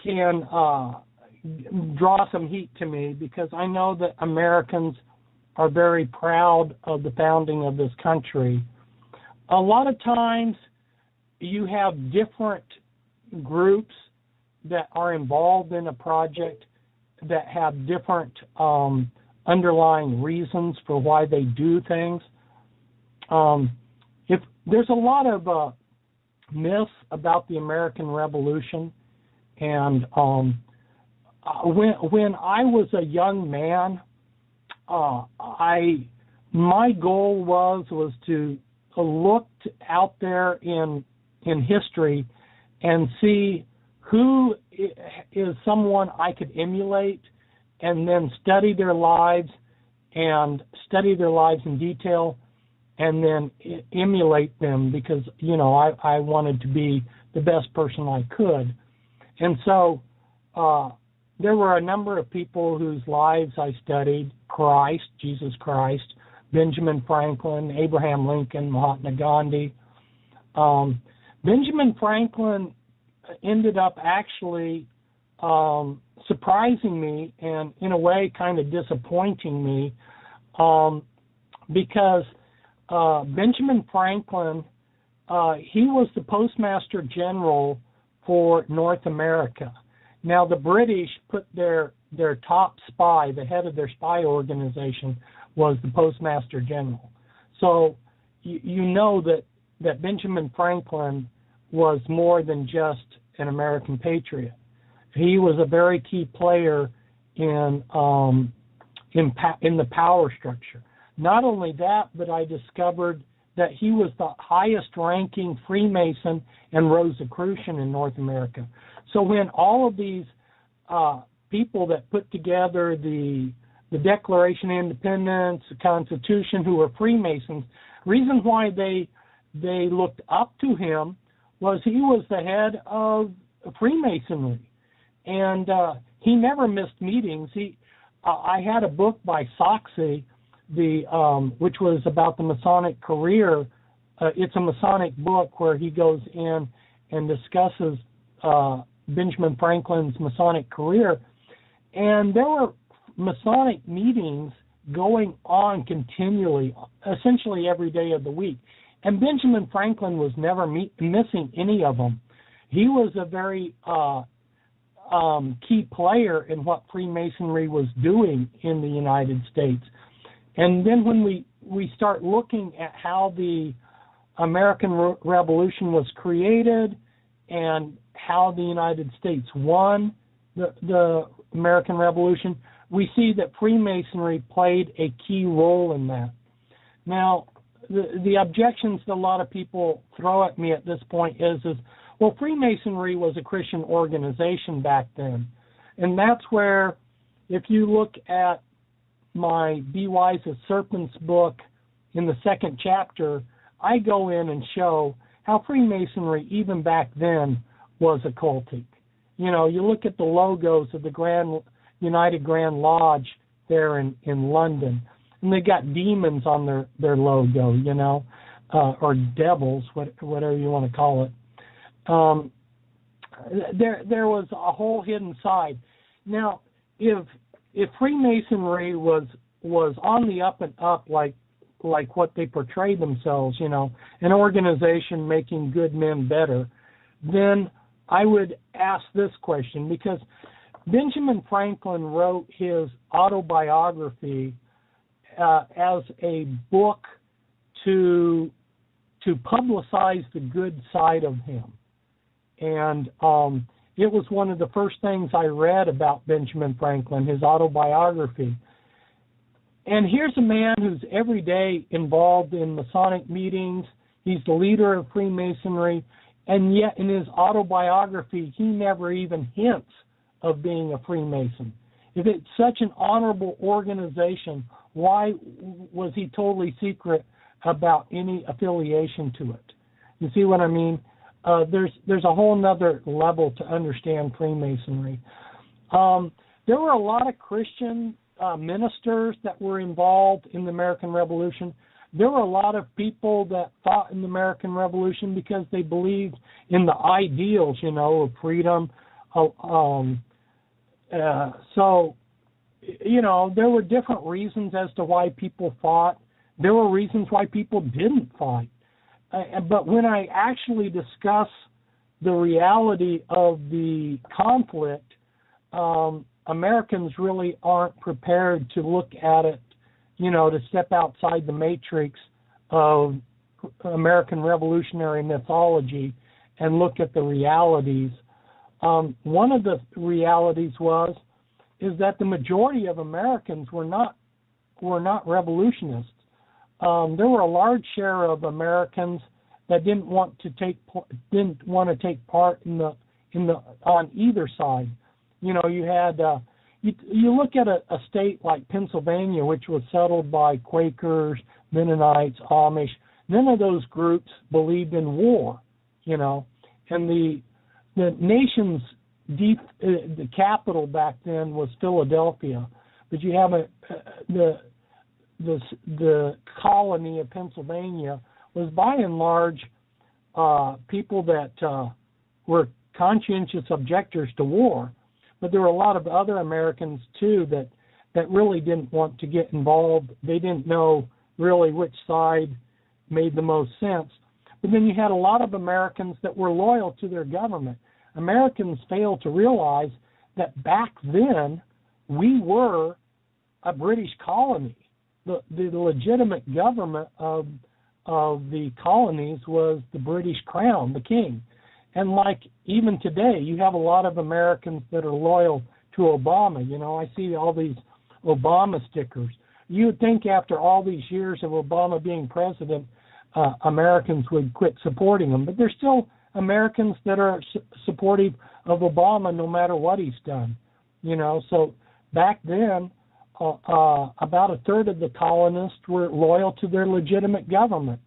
can draw some heat to me, because I know that Americans are very proud of the founding of this country. A lot of times you have different groups that are involved in a project that have different underlying reasons for why they do things. There's a lot of myths about the American Revolution, and when I was a young man, my goal was to look out there in history and see who is someone I could emulate, and then study their lives in detail, and then emulate them, because, I wanted to be the best person I could. And so there were a number of people whose lives I studied: Jesus Christ, Benjamin Franklin, Abraham Lincoln, Mahatma Gandhi. Benjamin Franklin ended up actually surprising me, and in a way kind of disappointing me, because Benjamin Franklin, he was the Postmaster General for North America. Now, the British put their top spy, the head of their spy organization, was the Postmaster General. So you know that Benjamin Franklin was more than just an American patriot. He was a very key player in the power structure. Not only that, but I discovered that he was the highest-ranking Freemason and Rosicrucian in North America. So when all of these people that put together the Declaration of Independence, the Constitution, who were Freemasons, reason why they looked up to him was he was the head of Freemasonry, and he never missed meetings. I had a book by Soxy, which was about the Masonic career. It's a Masonic book where he goes in and discusses Benjamin Franklin's Masonic career, and there were Masonic meetings going on continually, essentially every day of the week. And Benjamin Franklin was never missing any of them. He was a very key player in what Freemasonry was doing in the United States. And then when we start looking at how the American Revolution was created and how the United States won the American Revolution, we see that Freemasonry played a key role in that. Now, the objections that a lot of people throw at me at this point is well, Freemasonry was a Christian organization back then. And that's where, if you look at my Be Wise As Serpents book in the second chapter, I go in and show how Freemasonry, even back then, was occultic. You know, you look at the logos of the United Grand Lodge there in London, and they got demons on their logo, you know, or devils, whatever you want to call it. There was a whole hidden side. Now, if Freemasonry was on the up and up, like what they portray themselves, you know, an organization making good men better, then I would ask this question, because Benjamin Franklin wrote his autobiography as a book to publicize the good side of him. And it was one of the first things I read about Benjamin Franklin, his autobiography. And here's a man who's every day involved in Masonic meetings. He's the leader of Freemasonry, and yet in his autobiography, he never even hints of being a Freemason. If it's such an honorable organization, why was he totally secret about any affiliation to it? You see what I mean? There's a whole nother level to understand Freemasonry. There were a lot of Christian ministers that were involved in the American Revolution. There were a lot of people that fought in the American Revolution because they believed in the ideals, you know, of freedom. So, you know, there were different reasons as to why people fought. There were reasons why people didn't fight. But when I actually discuss the reality of the conflict, Americans really aren't prepared to look at it, you know, to step outside the matrix of American revolutionary mythology and look at the realities. One of the realities is that the majority of Americans were not revolutionists. There were a large share of Americans that didn't want to take part on either side. You know, you had you look at a state like Pennsylvania, which was settled by Quakers, Mennonites, Amish. None of those groups believed in war. You know, and the nation's the capital back then was Philadelphia, but you have the colony of Pennsylvania was by and large people that were conscientious objectors to war, but there were a lot of other Americans too that really didn't want to get involved. They didn't know really which side made the most sense. But then you had a lot of Americans that were loyal to their government. Americans failed to realize that back then we were a British colony. The legitimate government of the colonies was the British Crown, the King. And like even today, you have a lot of Americans that are loyal to Obama. You know, I see all these Obama stickers. You would think after all these years of Obama being president, Americans would quit supporting him. But there's still Americans that are supportive of Obama no matter what he's done. You know, so back then, about a third of the colonists were loyal to their legitimate government.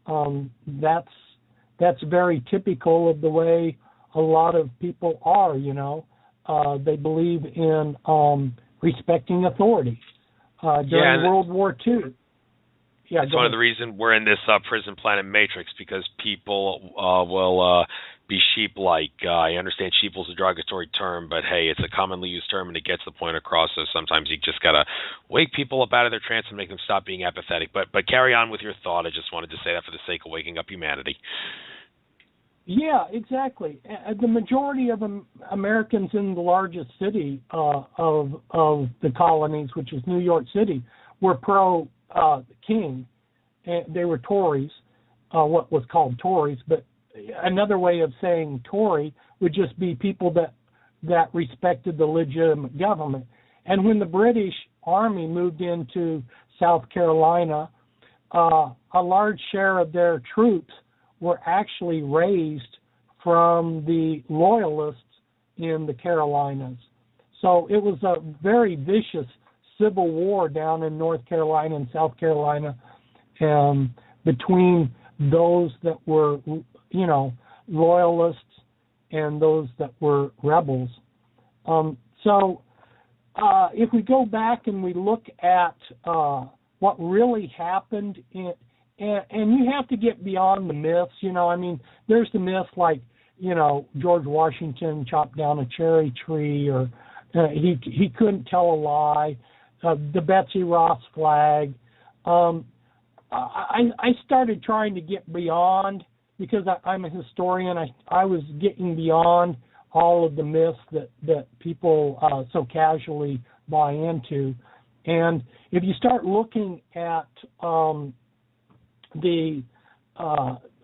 That's that's very typical of the way a lot of people are, They believe in respecting authority. During World War II. Yeah, it's one of the reasons we're in this prison planet matrix, because people will be sheep-like. I understand sheeple is a derogatory term, but hey, it's a commonly used term and it gets the point across. So sometimes you just gotta wake people up out of their trance and make them stop being apathetic. But carry on with your thought. I just wanted to say that for the sake of waking up humanity. Yeah, exactly. The majority of Americans in the largest city of the colonies, which is New York City, were pro-king. They were Tories, what was called Tories. But another way of saying Tory would just be people that respected the legitimate government. And when the British Army moved into South Carolina, a large share of their troops were actually raised from the Loyalists in the Carolinas. So it was a very vicious civil war down in North Carolina and South Carolina between those that were, Loyalists and those that were rebels. So if we go back and we look at what really happened and you have to get beyond the myths, there's the myths like, George Washington chopped down a cherry tree, or he couldn't tell a lie, the Betsy Ross flag. I started trying to get beyond, because I'm a historian, I was getting beyond all of the myths that people so casually buy into. And if you start looking at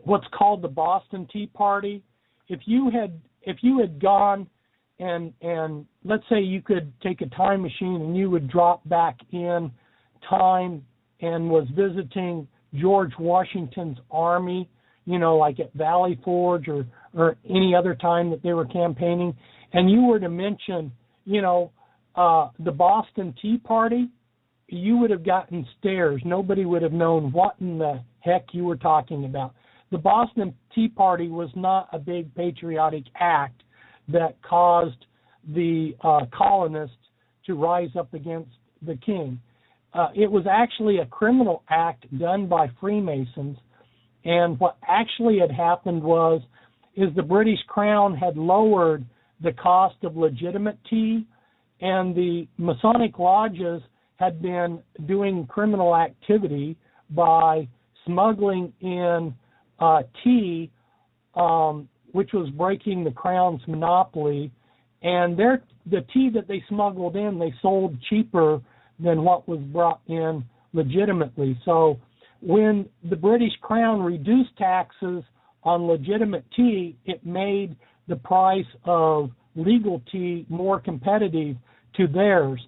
what's called the Boston Tea Party, if you had gone and let's say you could take a time machine and you would drop back in time and was visiting George Washington's army, like at Valley Forge or any other time that they were campaigning, and you were to mention, the Boston Tea Party, you would have gotten stares. Nobody would have known what in the heck you were talking about. The Boston Tea Party was not a big patriotic act that caused the colonists to rise up against the king. It was actually a criminal act done by Freemasons, and what actually had happened is the British Crown had lowered the cost of legitimate tea, and the Masonic lodges had been doing criminal activity by smuggling in tea, which was breaking the Crown's monopoly. And the tea that they smuggled in, they sold cheaper than what was brought in legitimately. So when the British Crown reduced taxes on legitimate tea, it made the price of legal tea more competitive to theirs.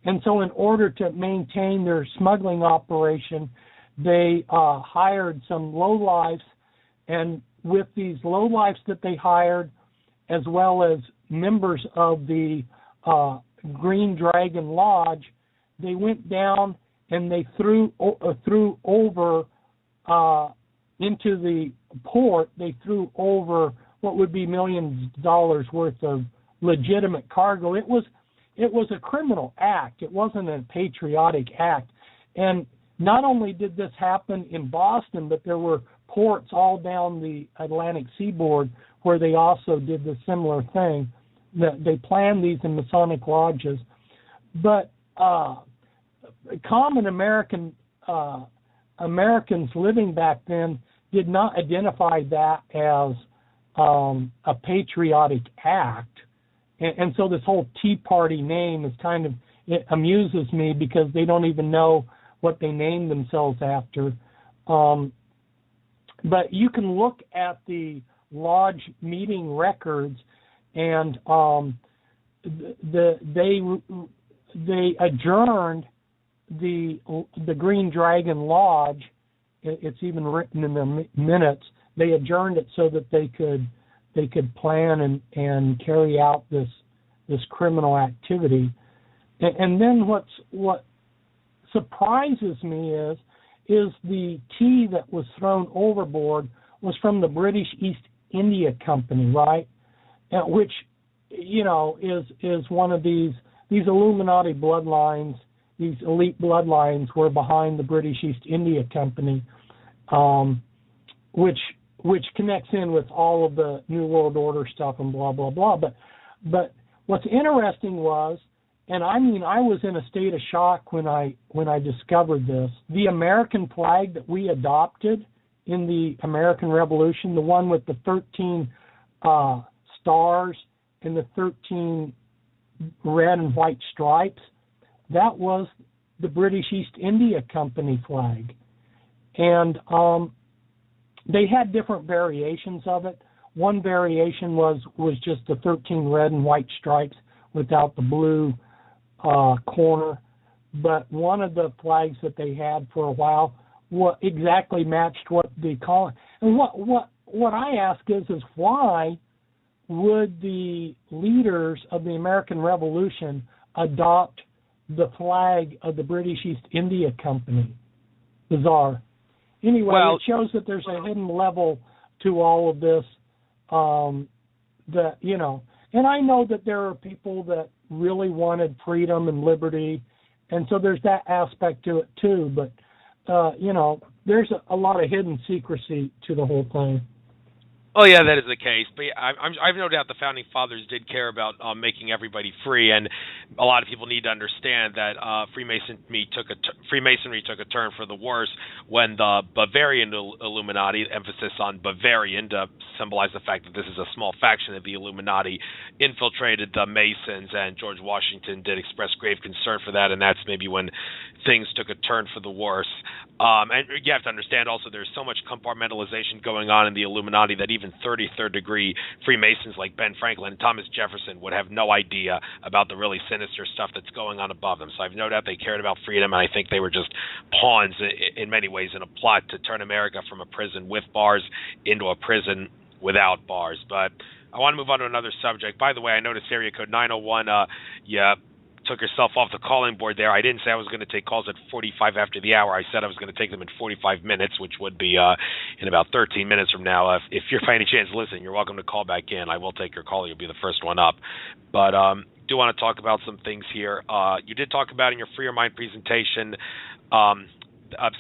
And so in order to maintain their smuggling operation, they hired some lowlifes, and with these lowlifes that they hired, as well as members of the Green Dragon Lodge, they went down and they threw over into the port, they threw over what would be millions of dollars worth of legitimate cargo. It was a criminal act. It wasn't a patriotic act. And not only did this happen in Boston, but there were ports all down the Atlantic seaboard where they also did the similar thing. They planned these in Masonic lodges. But common Americans living back then did not identify that as a patriotic act. And so this whole Tea Party name is it amuses me because they don't even know what they named themselves after. But you can look at the lodge meeting records, and they adjourned the Green Dragon Lodge. It's even written in their minutes. They adjourned it so that they could plan and carry out this criminal activity. And then what surprises me is the tea that was thrown overboard was from the British East India Company, right? Which, is one of these Illuminati bloodlines. These elite bloodlines were behind the British East India Company, which connects in with all of the New World Order stuff and blah blah blah. But what's interesting was, and I was in a state of shock when I discovered this. The American flag that we adopted in the American Revolution, the one with the 13 stars and the 13 red and white stripes, that was the British East India Company flag. And they had different variations of it. One variation was just the 13 red and white stripes without the blue corner. But one of the flags that they had for a while exactly matched what they call it. And what I ask is why would the leaders of the American Revolution adopt the flag of the British East India Company? Bizarre. Anyway, it shows that there's a hidden level to all of this. And I know that there are people that really wanted freedom and liberty, and so there's that aspect to it too. But there's a lot of hidden secrecy to the whole thing. Oh, yeah, that is the case. But yeah, I've no doubt the Founding Fathers did care about making everybody free, and a lot of people need to understand that Freemasonry took a turn for the worse when the Bavarian Illuminati, emphasis on Bavarian to symbolize the fact that this is a small faction of the Illuminati, infiltrated the Masons, and George Washington did express grave concern for that, and that's maybe when things took a turn for the worse. And you have to understand also there's so much compartmentalization going on in the Illuminati that even 33rd degree Freemasons like Ben Franklin and Thomas Jefferson would have no idea about the really sinister stuff that's going on above them. So I've no doubt they cared about freedom, and I think they were just pawns in many ways in a plot to turn America from a prison with bars into a prison without bars. But I want to move on to another subject. By the way, I noticed area code 901, took yourself off the calling board there. I didn't say I was going to take calls at 45 after the hour. I said I was going to take them in 45 minutes, which would be in about 13 minutes from now. If you're by any chance listening, you're welcome to call back in. I will take your call. You'll be the first one up. But do want to talk about some things here. You did talk about in your Free Your Mind presentation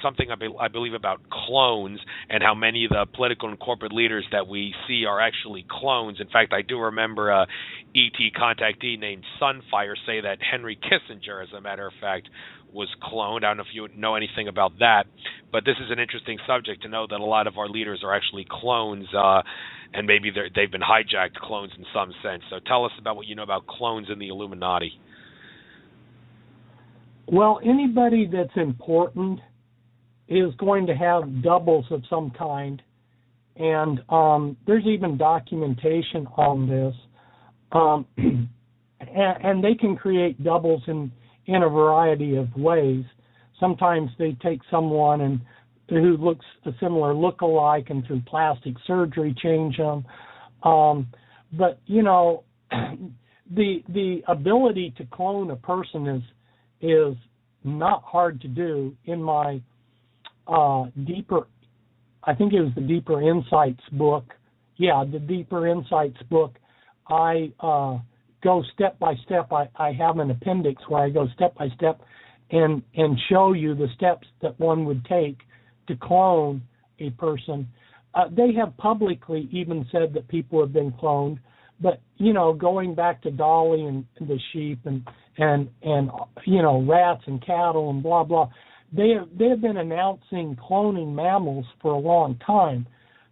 something I believe about clones and how many of the political and corporate leaders that we see are actually clones. In fact, I do remember a ET contactee named Sunfire say that Henry Kissinger, as a matter of fact, was cloned. I don't know if you know anything about that, but this is an interesting subject to know that a lot of our leaders are actually clones, and maybe they've been hijacked clones in some sense. So tell us about what you know about clones in the Illuminati. Well, anybody that's important is going to have doubles of some kind, and there's even documentation on this, and they can create doubles in a variety of ways. Sometimes they take someone who looks a similar look-alike and through plastic surgery change them. But the ability to clone a person is not hard to do. In my deeper, I think it was the Deeper Insights book. Yeah, the Deeper Insights book. I go step by step. I have an appendix where I go step by step and show you the steps that one would take to clone a person. They have publicly even said that people have been cloned, but going back to Dolly and the sheep and rats and cattle and blah blah. They have been announcing cloning mammals for a long time.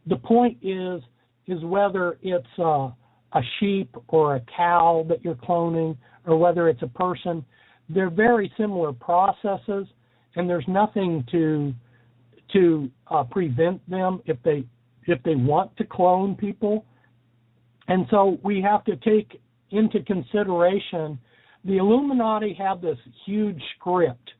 The point is whether it's a sheep or a cow that you're cloning, or whether it's a person. They're very similar processes, and there's nothing to prevent them if they want to clone people. And so we have to take into consideration the Illuminati have this huge script.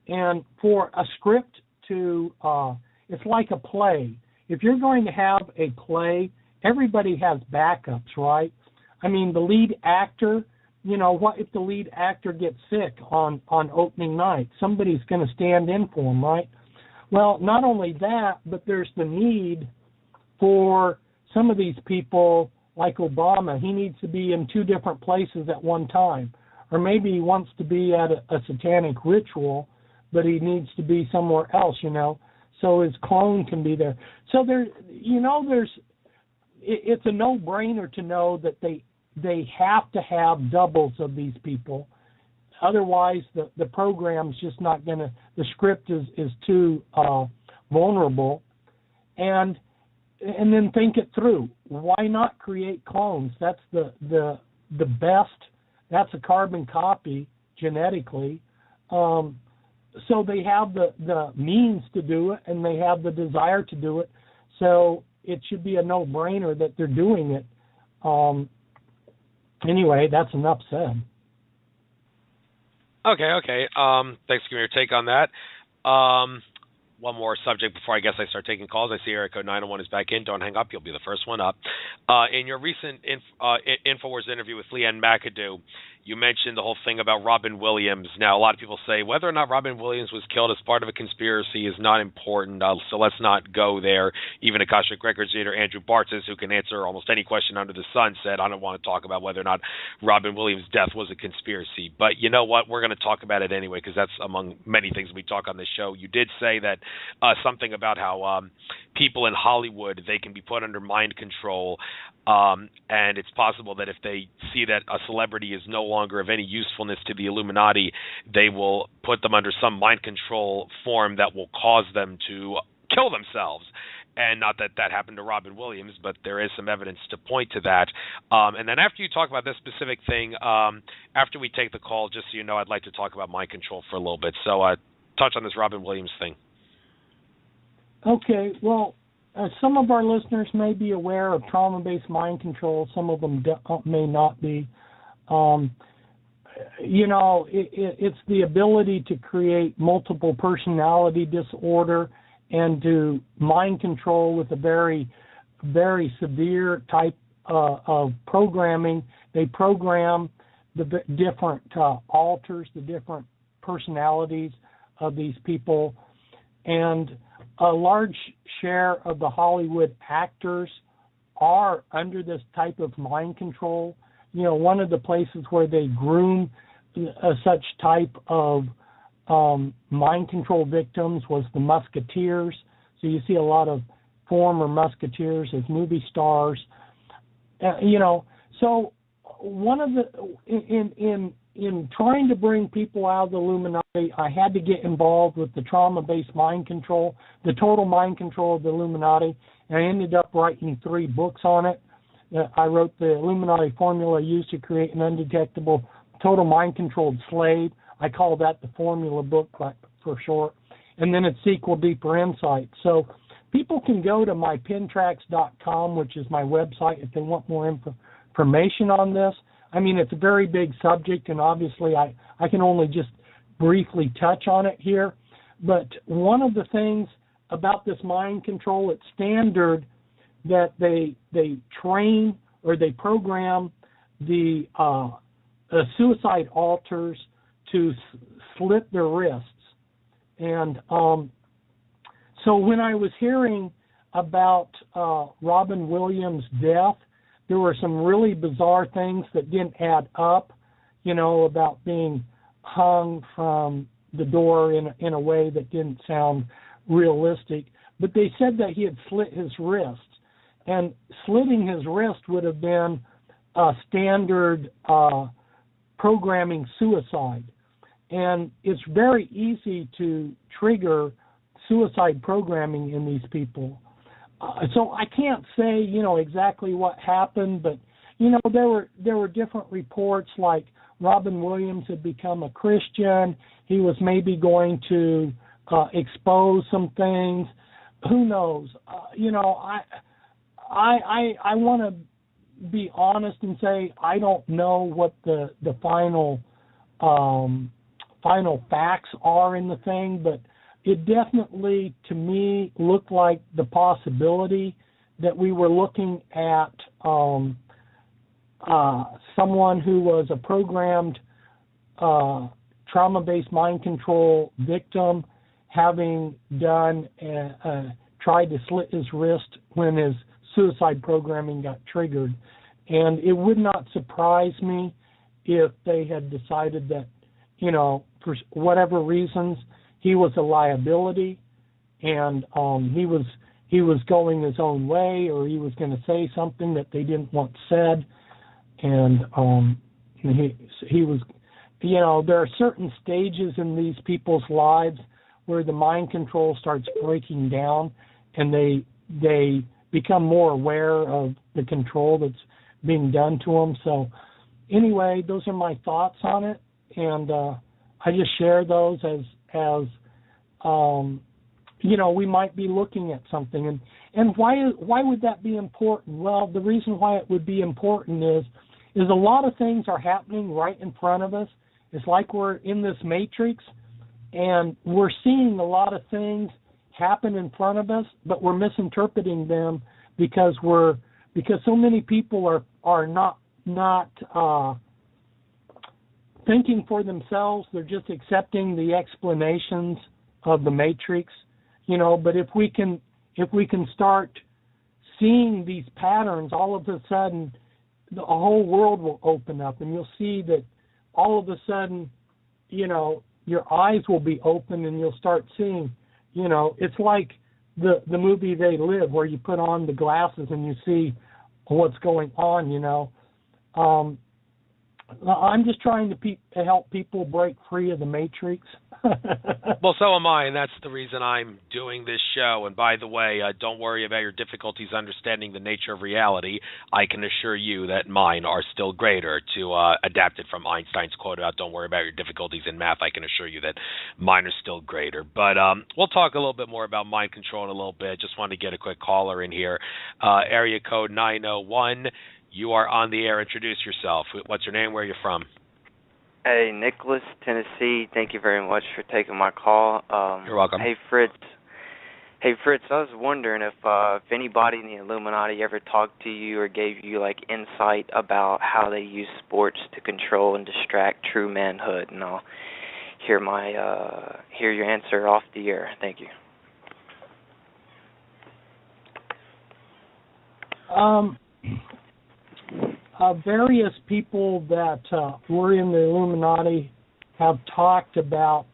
And for a script it's like a play. If you're going to have a play, everybody has backups, right? I mean, the lead actor, what if the lead actor gets sick on opening night? Somebody's going to stand in for him, right? Well, not only that, but there's the need for some of these people, like Obama, he needs to be in 2 different places at one time. Or maybe he wants to be at a satanic ritual, but he needs to be somewhere else, so his clone can be there. So it's a no-brainer to know that they have to have doubles of these people. Otherwise, the program's just not going to, the script is too vulnerable. And then think it through. Why not create clones? That's the best. That's a carbon copy genetically. So they have the means to do it, and they have the desire to do it. So it should be a no-brainer that they're doing it. Anyway, that's enough said. Okay. Thanks for giving your take on that. One more subject before I guess I start taking calls. I see area code 901 is back in. Don't hang up. You'll be the first one up. In your recent InfoWars interview with Leanne McAdoo, you mentioned the whole thing about Robin Williams. Now, a lot of people say whether or not Robin Williams was killed as part of a conspiracy is not important, so let's not go there. Even Akashic Records leader Andrew Bartzis, who can answer almost any question under the sun, said, I don't want to talk about whether or not Robin Williams' death was a conspiracy. But you know what? We're going to talk about it anyway, because that's among many things we talk on this show. You did say that something about how people in Hollywood, they can be put under mind control, and it's possible that if they see that a celebrity is no longer of any usefulness to the Illuminati, they will put them under some mind control form that will cause them to kill themselves. And not that that happened to Robin Williams, but there is some evidence to point to that. And then after you talk about this specific thing, after we take the call, just so you know, I'd like to talk about mind control for a little bit. So touch on this Robin Williams thing. Okay, well, some of our listeners may be aware of trauma-based mind control. Some of them may not be. It's the ability to create multiple personality disorder and to mind control with a very, very severe type of programming. They program the different alters, the different personalities of these people, and a large share of the Hollywood actors are under this type of mind control. One of the places where they groom such type of mind control victims was the Musketeers. So you see a lot of former Musketeers as movie stars. So one of the in trying to bring people out of the Illuminati, I had to get involved with the trauma-based mind control, the total mind control of the Illuminati, and I ended up writing 3 books on it. I wrote the Illuminati formula used to create an undetectable, total mind-controlled slave. I call that the formula book for short. And then its sequel, Deeper Insight. So people can go to mypintracks.com, which is my website, if they want more information on this. I mean, it's a very big subject, and obviously I can only just briefly touch on it here. But one of the things about this mind control, it's standard that they train or they program the suicide alters to slit their wrists. And so when I was hearing about Robin Williams' death, there were some really bizarre things that didn't add up, about being hung from the door in a way that didn't sound realistic. But they said that he had slit his wrists. And slitting his wrist would have been a standard programming suicide. And it's very easy to trigger suicide programming in these people. So I can't say, exactly what happened, but, there were different reports like Robin Williams had become a Christian. He was maybe going to expose some things. Who knows? I want to be honest and say I don't know what the final facts are in the thing, but it definitely, to me, looked like the possibility that we were looking at someone who was a programmed trauma-based mind control victim having done tried to slit his wrist when his suicide programming got triggered. And it would not surprise me if they had decided that, for whatever reasons, he was a liability, and he was going his own way, or he was going to say something that they didn't want said, and he was, there are certain stages in these people's lives where the mind control starts breaking down, and they become more aware of the control that's being done to them. So anyway, those are my thoughts on it, and I just share those as we might be looking at something. And why would that be important? Well, the reason why it would be important is a lot of things are happening right in front of us. It's like we're in this matrix, and we're seeing a lot of things happen in front of us, but we're misinterpreting them because so many people are not thinking for themselves. They're just accepting the explanations of the matrix, But if we can start seeing these patterns, all of a sudden the whole world will open up, and you'll see that all of a sudden, your eyes will be open, and you'll start seeing, it's like the movie They Live, where you put on the glasses and you see what's going on, I'm just trying to help people break free of the matrix. Well, so am I, and that's the reason I'm doing this show. And by the way, don't worry about your difficulties understanding the nature of reality. I can assure you that mine are still greater. To adapt it from Einstein's quote about don't worry about your difficulties in math, I can assure you that mine are still greater. But we'll talk a little bit more about mind control in a little bit. Just wanted to get a quick caller in here. Area code 901. You are on the air. Introduce yourself. What's your name? Where are you from? Hey, Nicholas, Tennessee. Thank you very much for taking my call. You're welcome. Hey, Fritz. I was wondering if anybody in the Illuminati ever talked to you or gave you insight about how they use sports to control and distract true manhood. And I'll hear your answer off the air. Thank you. Various people that were in the Illuminati have talked about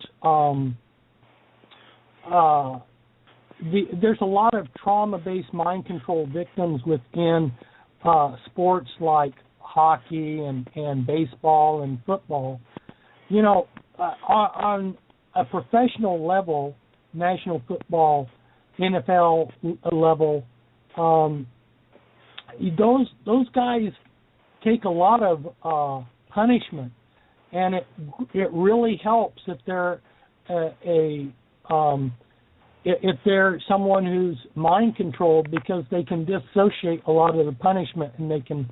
there's a lot of trauma-based mind control victims within sports like hockey and baseball and football. On a professional level, National Football, NFL level, those guys take a lot of punishment, and it really helps if they're if they're someone who's mind controlled, because they can dissociate a lot of the punishment and they can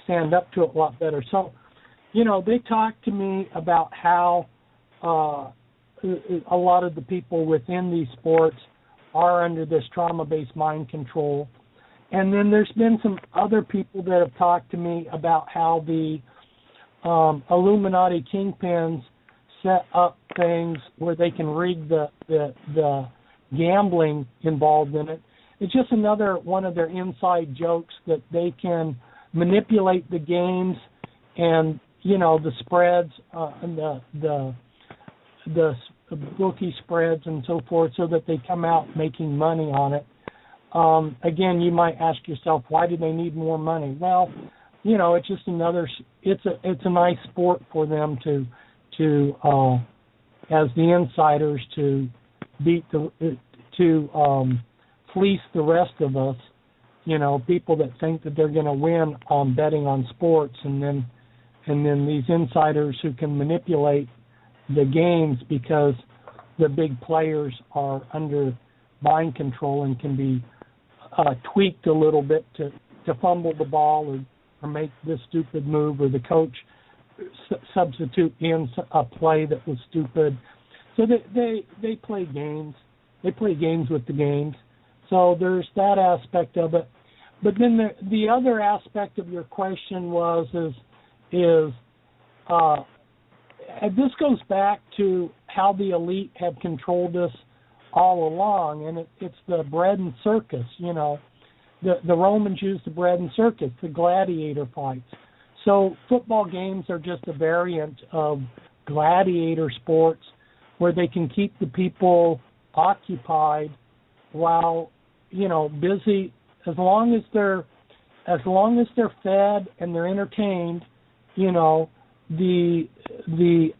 stand up to it a lot better. So, they talk to me about how a lot of the people within these sports are under this trauma-based mind control. And then there's been some other people that have talked to me about how the Illuminati kingpins set up things where they can rig the gambling involved in it. It's just another one of their inside jokes that they can manipulate the games and the spreads and the bookie spreads and so forth, so that they come out making money on it. Again, you might ask yourself, why do they need more money? Well, it's just it's a nice sport for them to as the insiders to fleece the rest of us, people that think that they're going to win on betting on sports, and then these insiders who can manipulate the games because the big players are under mind control and can be tweaked a little bit to fumble the ball or make this stupid move, or the coach substitute in a play that was stupid. So they play games. They play games with the games. So there's that aspect of it. But then the other aspect of your question is this goes back to how the elite have controlled us all along, and it's the bread and circus. The Romans used the bread and circus, the gladiator fights. So football games are just a variant of gladiator sports where they can keep the people occupied while, busy. As long as they're fed and they're entertained, the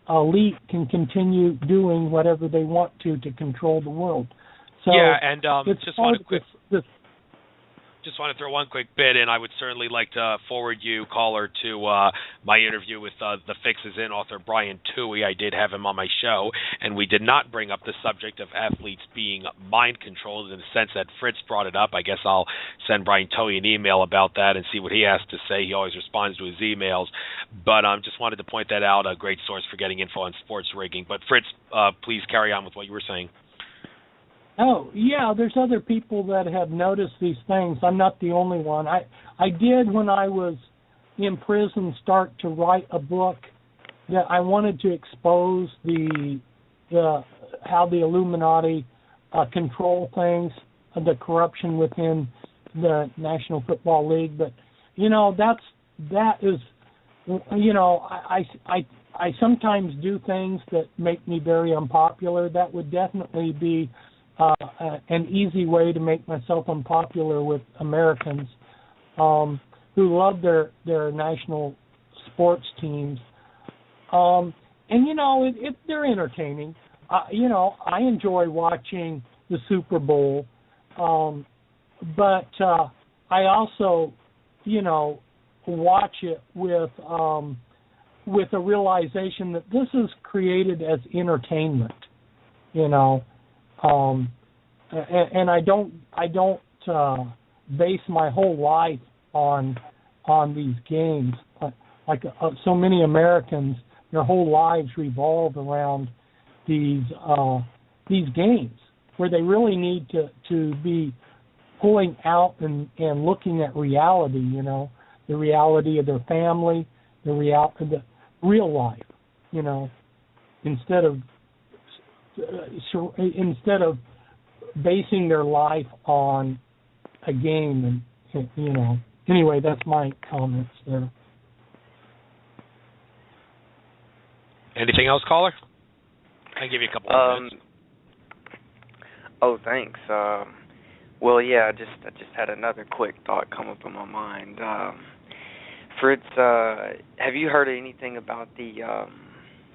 elite can continue doing whatever they want to control the world. So yeah, and just want to throw one quick bit in. I would certainly like to forward you, caller, to my interview with the Fix's In author Brian Toohey. I did have him on my show, and we did not bring up the subject of athletes being mind-controlled in the sense that Fritz brought it up. I guess I'll send Brian Toohey an email about that and see what he has to say. He always responds to his emails. But just wanted to point that out, a great source for getting info on sports rigging. But Fritz, please carry on with what you were saying. Oh, yeah, there's other people that have noticed these things. I'm not the only one. I did, when I was in prison, start to write a book that I wanted to expose how the Illuminati control things, the corruption within the National Football League. But, that is, I sometimes do things that make me very unpopular. That would definitely be an easy way to make myself unpopular with Americans who love their national sports teams. And, they're entertaining. I enjoy watching the Super Bowl, but I also, watch it with a realization that this is created as entertainment, and I don't base my whole life on these games. Like so many Americans, their whole lives revolve around these games, where they really need to be pulling out and looking at reality. The reality of their family, the real life. Instead of basing their life on a game. And anyway, that's my comments there. Anything else, caller? I can give you a couple of minutes. Oh, thanks. Well, yeah, I just had another quick thought come up in my mind. Fritz, have you heard anything about the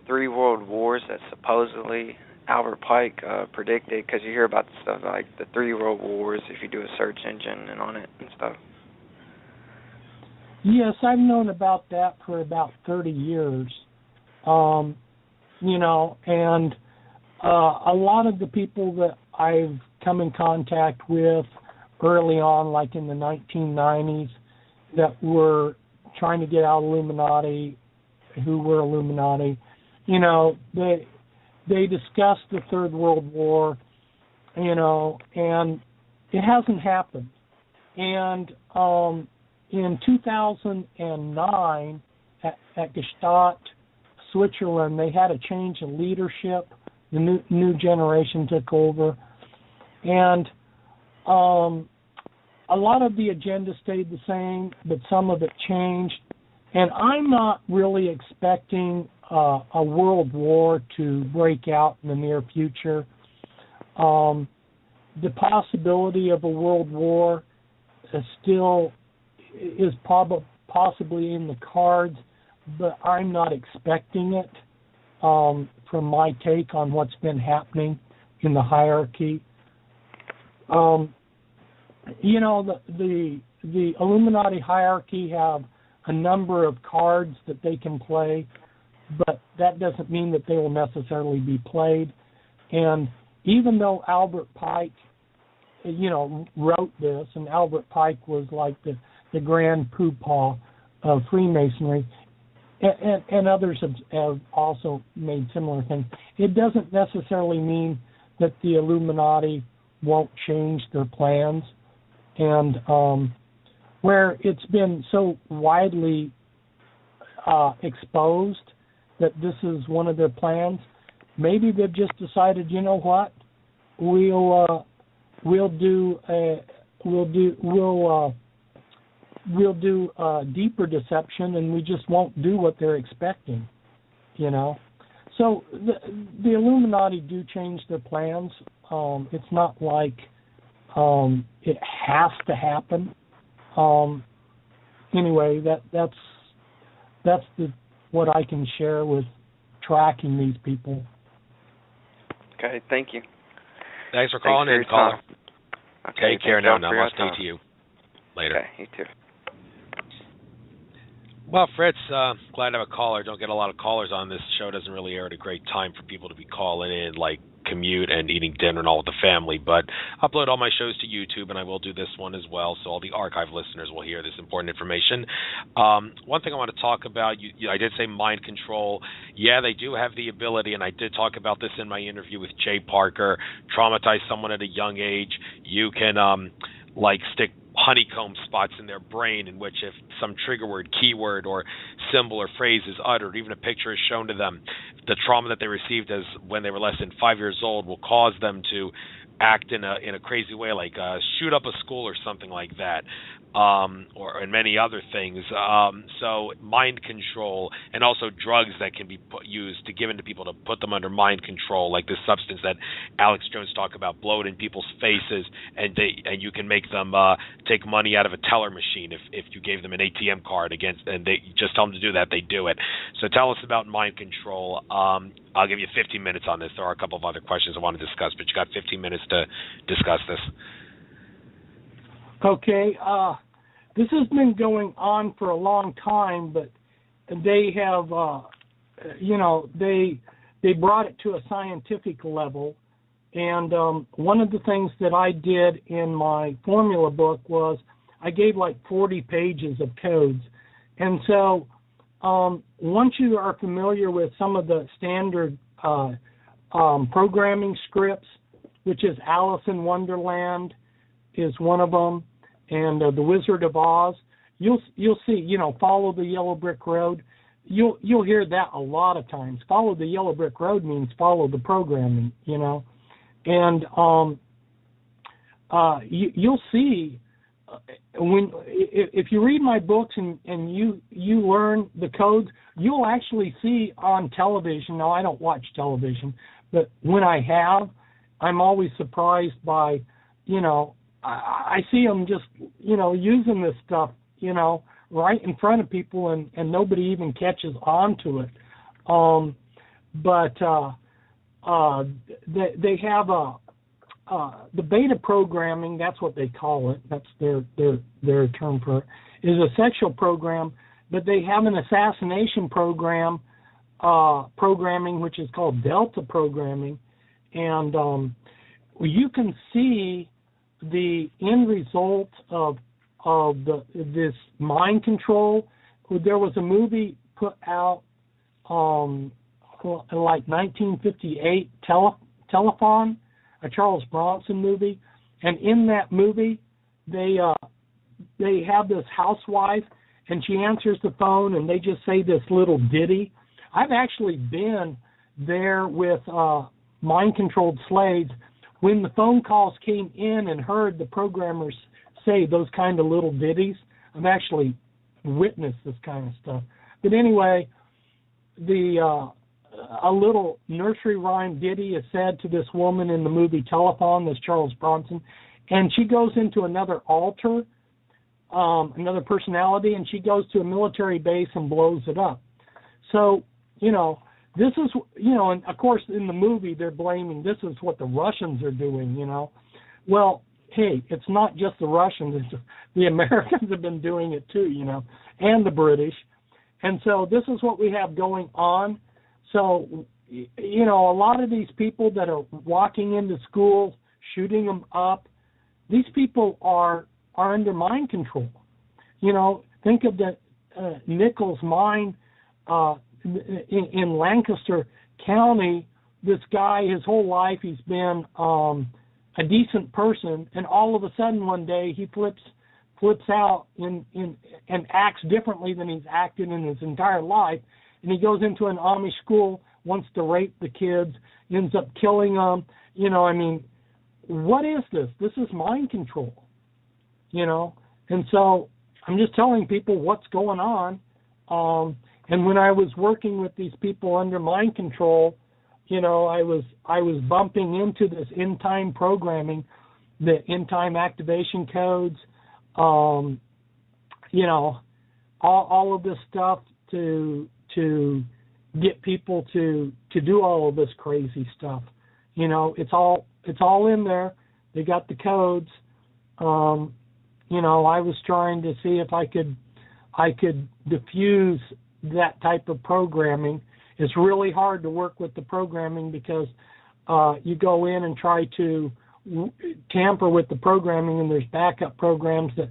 3 world wars that supposedly Albert Pike predicted? Because you hear about stuff like the 3 world wars if you do a search engine and on it and stuff. Yes, I've known about that for about 30 years. And a lot of the people that I've come in contact with early on, like in the 1990s, that were trying to get out of Illuminati, who were Illuminati, they discussed the Third World War, and it hasn't happened. And in 2009, at Gstaad, Switzerland, they had a change in leadership. The new generation took over. And a lot of the agenda stayed the same, but some of it changed. And I'm not really expecting a world war to break out in the near future. The possibility of a world war is possibly in the cards, but I'm not expecting it from my take on what's been happening in the hierarchy. The Illuminati hierarchy have a number of cards that they can play, but that doesn't mean that they will necessarily be played. And even though Albert Pike, wrote this, and Albert Pike was like the grand poobah of Freemasonry, and others have also made similar things, it doesn't necessarily mean that the Illuminati won't change their plans. And where it's been so widely exposed that this is one of their plans, maybe they've just decided, you know what, do deeper deception, and we just won't do what they're expecting, you know. So the Illuminati do change their plans. It's not like it has to happen. Anyway, that's what I can share with tracking these people. Okay, thank you. Thanks for calling in, caller. Okay, take care now. Namaste to you. Later. Okay, you too. Well, Fritz, glad to have a caller. Don't get a lot of callers on this show. Doesn't really air at a great time for people to be calling in, like commute and eating dinner and all with the family. But I upload all my shows to YouTube, and I will do this one as well, so all the archive listeners will hear this important information. One thing I want to talk about, I did say mind control. Yeah, they do have the ability, and I did talk about this in my interview with Jay Parker. Traumatize someone at a young age. You can, stick honeycomb spots in their brain in which if some trigger word, keyword, or symbol or phrase is uttered, even a picture is shown to them, the trauma that they received as when they were less than 5 years old will cause them to act in a crazy way, like shoot up a school or something like that, or and many other things. So mind control, and also drugs that can be used to give into people to put them under mind control, like this substance that Alex Jones talked about, blow it in people's faces, and you can make them take money out of a teller machine if you gave them an ATM card and they just tell them to do that, they do it. So tell us about mind control. I'll give you 15 minutes on this. There are a couple of other questions I want to discuss, but you got 15 minutes to discuss this. Okay. This has been going on for a long time, but they have, they brought it to a scientific level. And one of the things that I did in my formula book was I gave like 40 pages of codes. And so once you are familiar with some of the standard programming scripts, which is Alice in Wonderland is one of them, and The Wizard of Oz, you'll see, follow the yellow brick road. You'll hear that a lot of times. Follow the yellow brick road means follow the programming, and you'll see if you read my books and you learn the codes, you'll actually see on television. Now, I don't watch television, but when I have, I'm always surprised by, I see them just, using this stuff, right in front of people, and nobody even catches on to it. They have the beta programming, that's what they call it, that's their term for it, is a sexual program, but they have an assassination programming, which is called delta programming, and you can see the end result of this mind control. There was a movie put out in like 1958, Telephone, a Charles Bronson movie, and in that movie they have this housewife, and she answers the phone, and they just say this little ditty. I've actually been there with mind-controlled slaves when the phone calls came in and heard the programmers say those kind of little ditties. I've actually witnessed this kind of stuff. But anyway, a little nursery rhyme ditty is said to this woman in the movie Telephone, this Charles Bronson, and she goes into another altar, another personality, and she goes to a military base and blows it up. So, this is, and of course in the movie they're blaming this is what the Russians are doing, Well, hey, it's not just the Russians, the Americans have been doing it too, and the British. And so this is what we have going on. So, a lot of these people that are walking into schools, shooting them up, these people are under mind control. Think of the Nichols mine in Lancaster County. This guy, his whole life, he's been a decent person, and all of a sudden one day he flips out and acts differently than he's acted in his entire life. And he goes into an Amish school, wants to rape the kids, ends up killing them. what is this? This is mind control, you know. And so I'm just telling people what's going on. And when I was working with these people under mind control, you know, I was bumping into this in-time programming, the in-time activation codes, you know, all of this stuff to get people to do all of this crazy stuff. You know, it's all in there. They got the codes. You know, I was trying to see if I could diffuse that type of programming. It's really hard to work with the programming because you go in and try to tamper with the programming, and there's backup programs that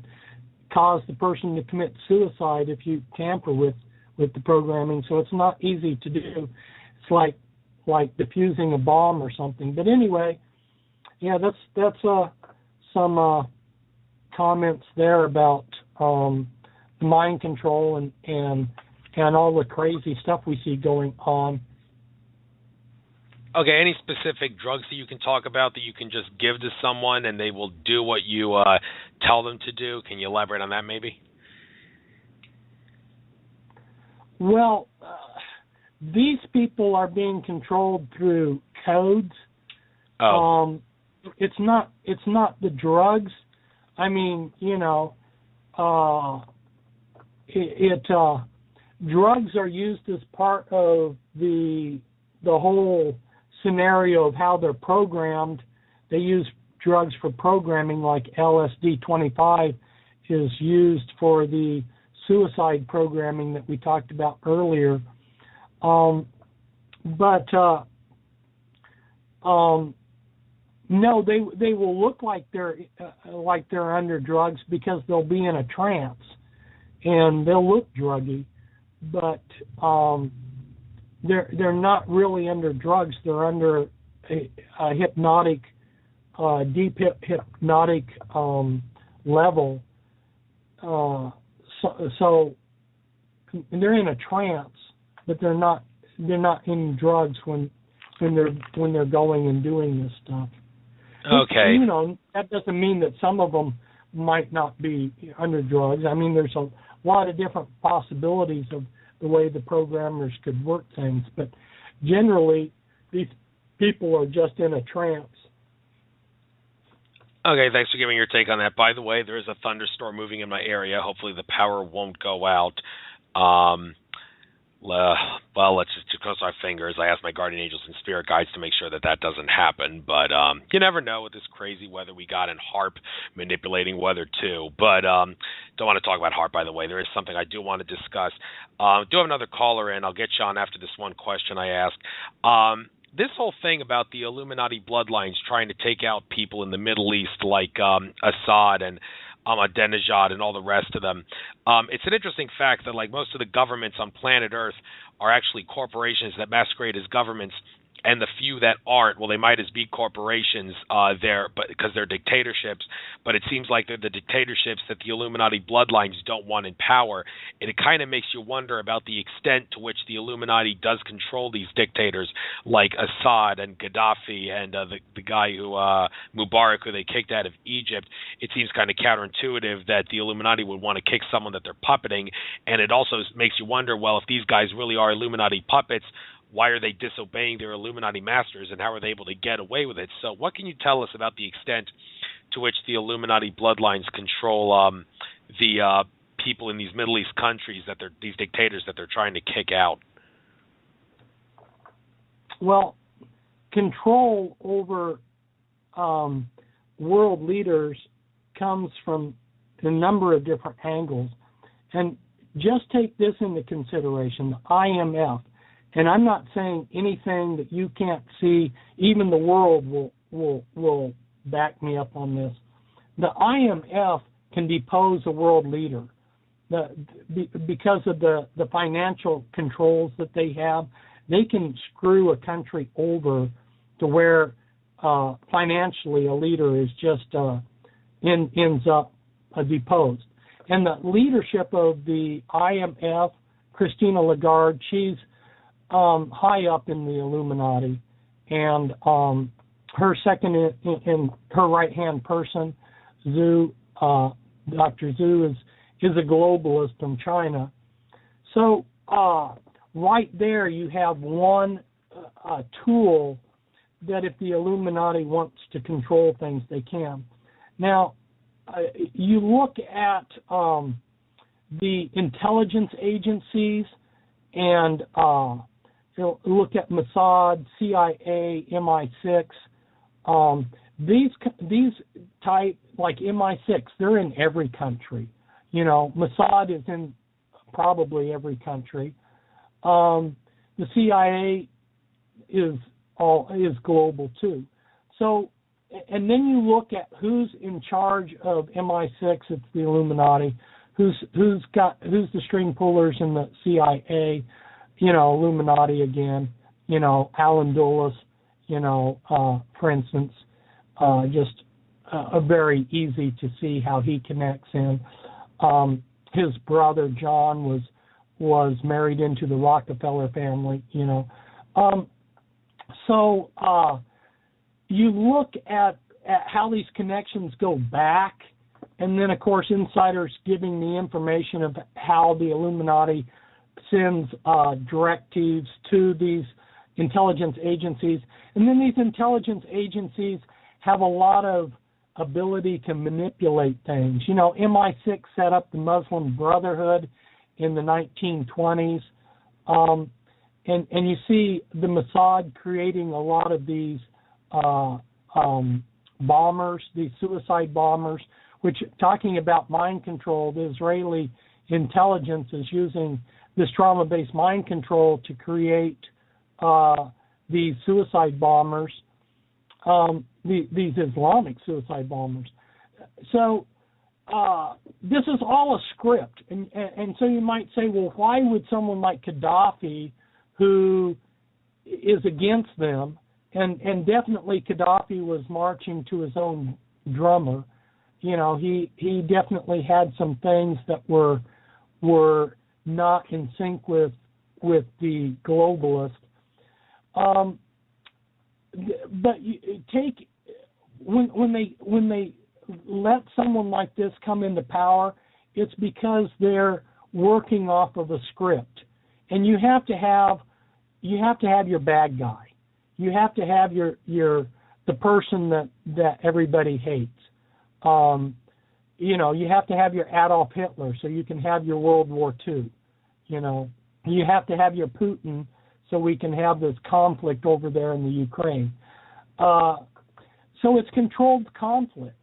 cause the person to commit suicide if you tamper with the programming. So it's not easy to do. It's like diffusing a bomb or something. But anyway, yeah, that's some comments there about mind control and all the crazy stuff we see going on. Okay, any specific drugs that you can talk about that you can just give to someone and they will do what you tell them to do? Can you elaborate on that maybe? Well, these people are being controlled through codes. Oh. It's not the drugs. I mean, you know, drugs are used as part of the whole scenario of how they're programmed. They use drugs for programming, like LSD-25 is used for the suicide programming that we talked about earlier. No, they will look like they're under drugs because they'll be in a trance and they'll look druggy, but they're not really under drugs. They're under a hypnotic, deep hypnotic level. So they're in a trance, but they're not in drugs when they're going and doing this stuff. Okay. You know, that doesn't mean that some of them might not be under drugs. I mean, there's a lot of different possibilities of the way the programmers could work things, but generally these people are just in a trance. Okay, thanks for giving your take on that. By the way, there is a thunderstorm moving in my area. Hopefully the power won't go out. Well, let's just cross our fingers. I asked my guardian angels and spirit guides to make sure that doesn't happen. But you never know with this crazy weather we got, and HARP manipulating weather too. But don't want to talk about HARP, by the way. There is something I do want to discuss. Do have another caller in. I'll get you on after this one question I asked. This whole thing about the Illuminati bloodlines trying to take out people in the Middle East like Assad and Ahmadinejad and all the rest of them. It's an interesting fact that like most of the governments on planet Earth are actually corporations that masquerade as governments, and the few that aren't, well, they might as be corporations there, but because they're dictatorships. But it seems like they're the dictatorships that the Illuminati bloodlines don't want in power. And it kind of makes you wonder about the extent to which the Illuminati does control these dictators like Assad and Gaddafi and the guy who Mubarak, who they kicked out of Egypt. It seems kind of counterintuitive that the Illuminati would want to kick someone that they're puppeting. And it also makes you wonder, well, if these guys really are Illuminati puppets, why are they disobeying their Illuminati masters, and how are they able to get away with it? So what can you tell us about the extent to which the Illuminati bloodlines control the people in these Middle East countries, these dictators that they're trying to kick out? Well, control over world leaders comes from a number of different angles. And just take this into consideration, the IMF. And I'm not saying anything that you can't see. Even the world will back me up on this. The IMF can depose a world leader because of the financial controls that they have. They can screw a country over to where financially a leader is just ends up deposed. And the leadership of the IMF, Christina Lagarde, she's high up in the Illuminati, and her second in her right-hand person, Zhu, Dr. Zhu is a globalist from China. So right there you have one tool that if the Illuminati wants to control things, they can. Now, you look at the intelligence agencies and look at Mossad, CIA, MI6. These type, like MI6, they're in every country. You know, Mossad is in probably every country. The CIA is global too. So, and then you look at who's in charge of MI6. It's the Illuminati. Who's the string pullers in the CIA? You know, Illuminati again. You know, Alan Dulles. You know, for instance, just a very easy to see how he connects in. His brother John was married into the Rockefeller family. You know, so you look at how these connections go back, and then of course insiders giving the information of how the Illuminati sends directives to these intelligence agencies, and then these intelligence agencies have a lot of ability to manipulate things. You know, MI6 set up the Muslim Brotherhood in the 1920s, and you see the Mossad creating a lot of these bombers, these suicide bombers, which, talking about mind control, the Israeli intelligence is using this trauma-based mind control to create these suicide bombers, these Islamic suicide bombers. So this is all a script. And so you might say, well, why would someone like Gaddafi, who is against them, and definitely Gaddafi was marching to his own drummer. You know, he definitely had some things that were not in sync with the globalists. But you take when they let someone like this come into power, it's because they're working off of a script, and you have to have your bad guy. You have to have the person that everybody hates. You know, you have to have your Adolf Hitler so you can have your World War II. You know, you have to have your Putin so we can have this conflict over there in the Ukraine. So it's controlled conflict.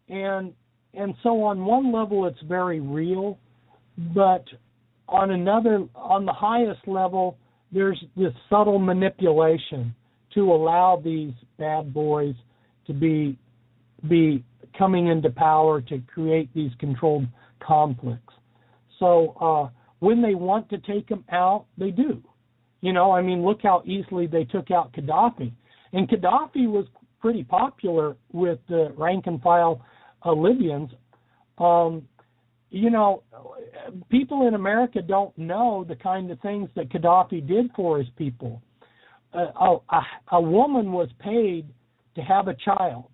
And so on one level it's very real, but on the highest level, there's this subtle manipulation to allow these bad boys to be coming into power to create these controlled conflicts. So when they want to take them out, they do. You know, I mean, look how easily they took out Gaddafi. And Gaddafi was pretty popular with the rank and file Libyans. You know, people in America don't know the kind of things that Gaddafi did for his people. A woman was paid to have a child,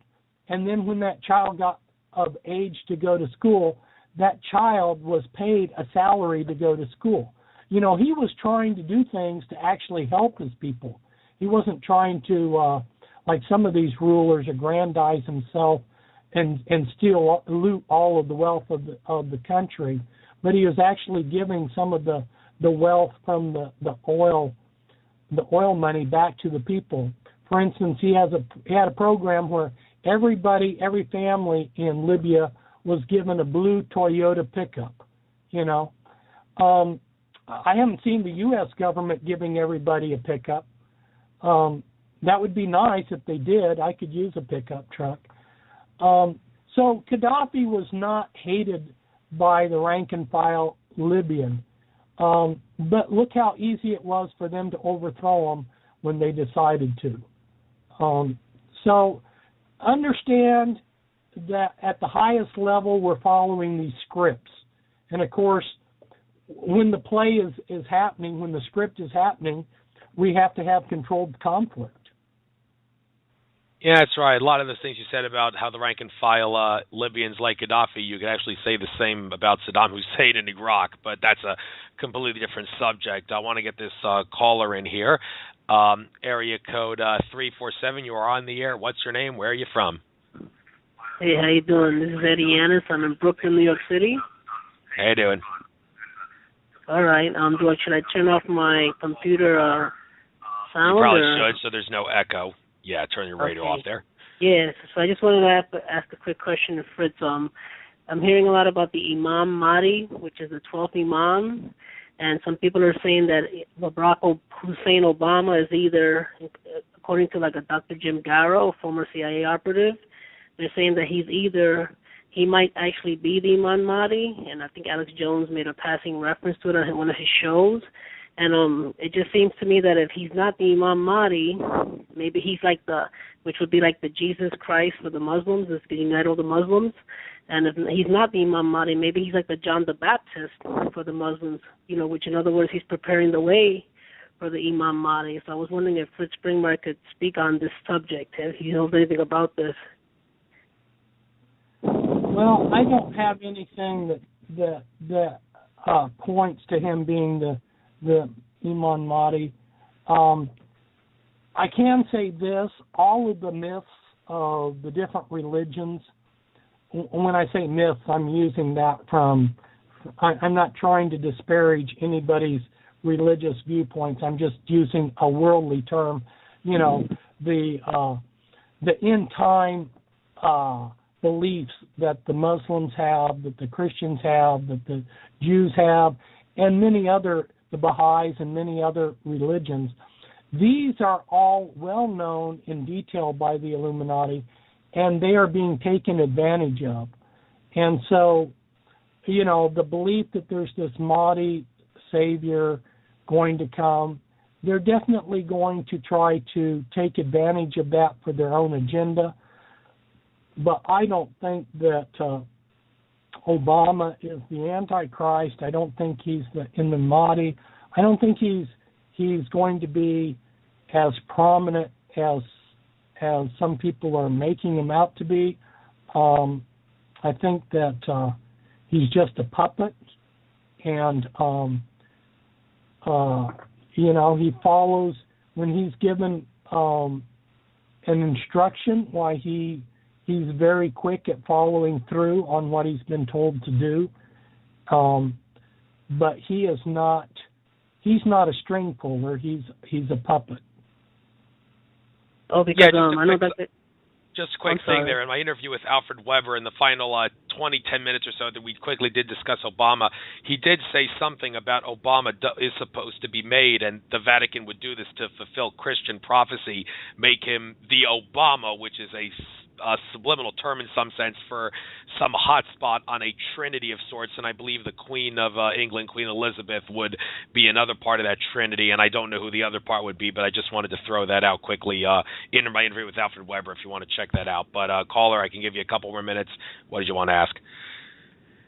and then when that child got of age to go to school, that child was paid a salary to go to school. You know, he was trying to do things to actually help his people. He wasn't trying to, like some of these rulers, aggrandize himself and loot all of the wealth of the country, but he was actually giving some of the wealth from the oil money back to the people. For instance, he had a program where every family in Libya was given a blue Toyota pickup. You know, I haven't seen the U.S. government giving everybody a pickup. That would be nice if they did. I could use a pickup truck. So Gaddafi was not hated by the rank and file Libyan. But look how easy it was for them to overthrow him when they decided to. So understand that at the highest level we're following these scripts. And of course, when the play is happening, when the script is happening, we have to have controlled conflict. Yeah, that's right. A lot of the things you said about how the rank and file Libyans like Gaddafi, you could actually say the same about Saddam Hussein in Iraq, but that's a completely different subject. I want to get this caller in here. Area code 347. You are on the air. What's your name? Where are you from? Hey, how you doing? This is Eddie Yanis. I'm in Brooklyn, New York City. How you doing? All right. Should I turn off my computer sound? You probably should, so there's no echo. Yeah, turn your radio off there. Yes. So I just wanted to ask a quick question to Fritz. I'm hearing a lot about the Imam Mahdi, which is the 12th Imam, and some people are saying that Barack Hussein Obama is either, according to like a Dr. Jim Garrow, former CIA operative, they're saying that he might actually be the Imam Mahdi, and I think Alex Jones made a passing reference to it on one of his shows. And it just seems to me that if he's not the Imam Mahdi, maybe he's like which would be like the Jesus Christ for the Muslims, is to unite all the Muslims. And if he's not the Imam Mahdi, maybe he's like the John the Baptist for the Muslims, which in other words, he's preparing the way for the Imam Mahdi. So I was wondering if Fritz Springmeier could speak on this subject, if he knows anything about this. Well, I don't have anything that points to him being the Imam Mahdi. I can say this: all of the myths of the different religions. When I say myths, I'm using that from. I'm not trying to disparage anybody's religious viewpoints. I'm just using a worldly term. The end time beliefs that the Muslims have, that the Christians have, that the Jews have, and the Baha'is and many other religions. These are all well known in detail by the Illuminati, and they are being taken advantage of. And so, the belief that there's this Mahdi savior going to come, they're definitely going to try to take advantage of that for their own agenda. But I don't think that Obama is the Antichrist. I don't think he's in the Mahdi. I don't think he's going to be as prominent as some people are making him out to be. I think that he's just a puppet, and he follows when he's given an instruction. He's very quick at following through on what he's been told to do. But he's not a string puller. He's a puppet. Oh, because I know that. Just a quick thing there. In my interview with Alfred Weber in the final 10 minutes or so that we quickly did discuss Obama, he did say something about Obama is supposed to be made, and the Vatican would do this to fulfill Christian prophecy, make him the Obama, which is a subliminal term in some sense for some hot spot on a trinity of sorts, and I believe the Queen of England, Queen Elizabeth, would be another part of that trinity, and I don't know who the other part would be, but I just wanted to throw that out quickly in my interview with Alfred Weber if you want to check that out. But caller, I can give you a couple more minutes. What did you want to ask?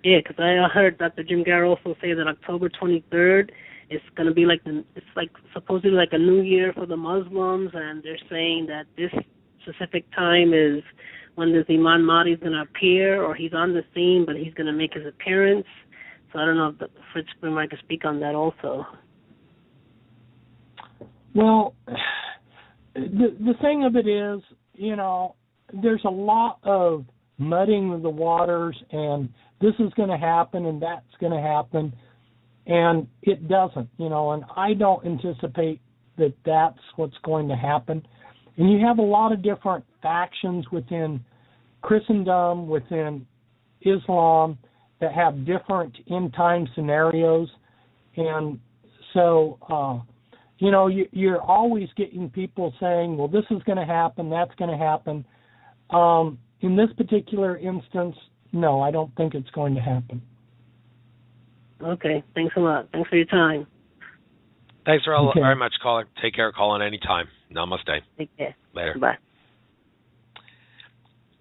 Yeah, because I heard Dr. Jim Garrow also say that October 23rd is going to be supposedly like a new year for the Muslims, and they're saying that this specific time is when this Imam Mahdi is going to appear, or he's on the scene, but he's going to make his appearance. So I don't know if Fritz Springmeier could speak on that also. Well, the thing of it is, there's a lot of muddying of the waters, and this is going to happen, and that's going to happen, and it doesn't, and I don't anticipate that that's what's going to happen. And you have a lot of different factions within Christendom, within Islam, that have different end-time scenarios. And so, you're always getting people saying, well, this is going to happen, that's going to happen. In this particular instance, no, I don't think it's going to happen. Okay, thanks a lot. Thanks for your time. Thanks very much, caller. Take care. Call in any time. Namaste. Take care. Later. Bye.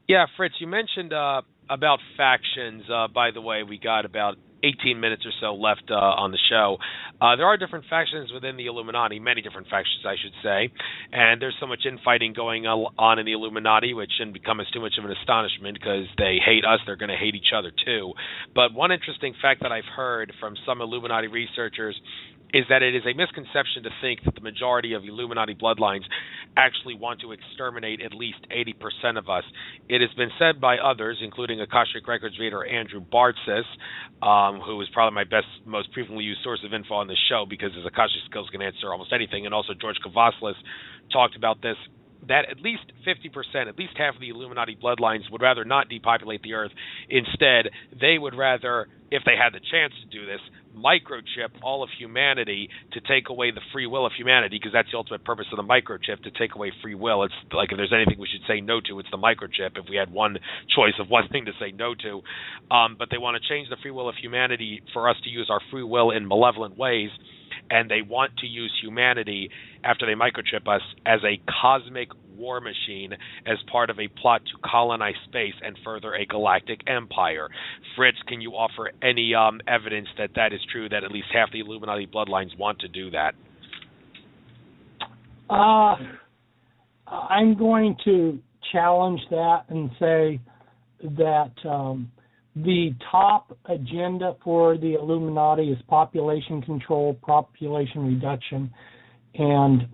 Yeah, Fritz, you mentioned about factions. By the way, we got about 18 minutes or so left on the show. There are different factions within the Illuminati, many different factions, I should say, and there's so much infighting going on in the Illuminati, which shouldn't become as too much of an astonishment because they hate us, they're going to hate each other too. But one interesting fact that I've heard from some Illuminati researchers is that it is a misconception to think that the majority of Illuminati bloodlines actually want to exterminate at least 80% of us. It has been said by others, including Akashic Records reader Andrew Bartzis, who is probably my most frequently used source of info on this show because his Akashic skills can answer almost anything, and also George Kavaslis talked about this, that at least 50%, at least half of the Illuminati bloodlines would rather not depopulate the Earth. Instead, they would rather, if they had the chance to do this, microchip all of humanity to take away the free will of humanity, because that's the ultimate purpose of the microchip, to take away free will. It's like if there's anything we should say no to, it's the microchip, if we had one choice of one thing to say no to. But they want to change the free will of humanity for us to use our free will in malevolent ways, and they want to use humanity, after they microchip us, as a cosmic war machine as part of a plot to colonize space and further a galactic empire. Fritz, can you offer any evidence that that is true, that at least half the Illuminati bloodlines want to do that? I'm going to challenge that and say that the top agenda for the Illuminati is population control, population reduction, and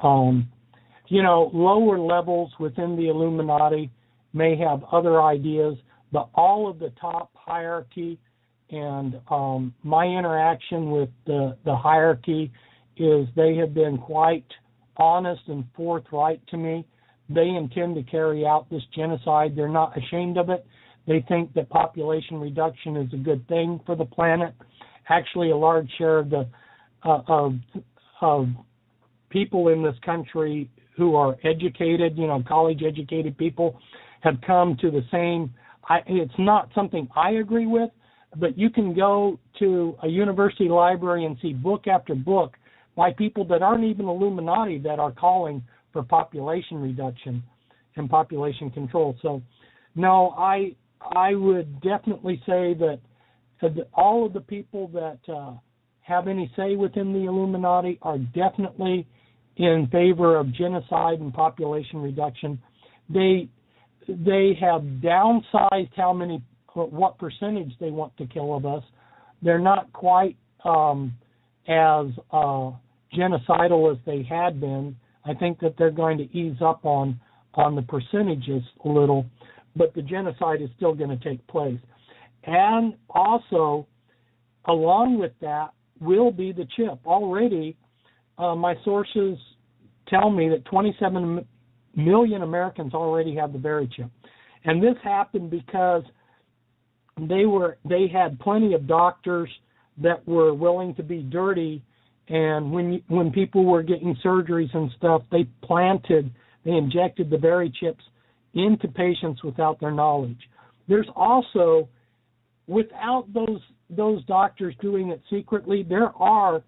lower levels within the Illuminati may have other ideas, but all of the top hierarchy and my interaction with the hierarchy is they have been quite honest and forthright to me. They intend to carry out this genocide. They're not ashamed of it. They think that population reduction is a good thing for the planet. Actually, a large share of the of people in this country who are educated, college-educated people, have come to the same. It's not something I agree with, but you can go to a university library and see book after book by people that aren't even Illuminati that are calling for population reduction and population control. So, no, I would definitely say that all of the people that have any say within the Illuminati are definitely in favor of genocide and population reduction. They have downsized what percentage they want to kill of us. They're not quite as genocidal as they had been. I think that they're going to ease up on the percentages a little, but the genocide is still going to take place. And also, along with that, will be the chip. Already, my sources tell me that 27 million Americans already have the berry chip. And this happened because they had plenty of doctors that were willing to be dirty, and when people were getting surgeries and stuff, they injected the berry chips into patients without their knowledge. There's also, without those doctors doing it secretly, there were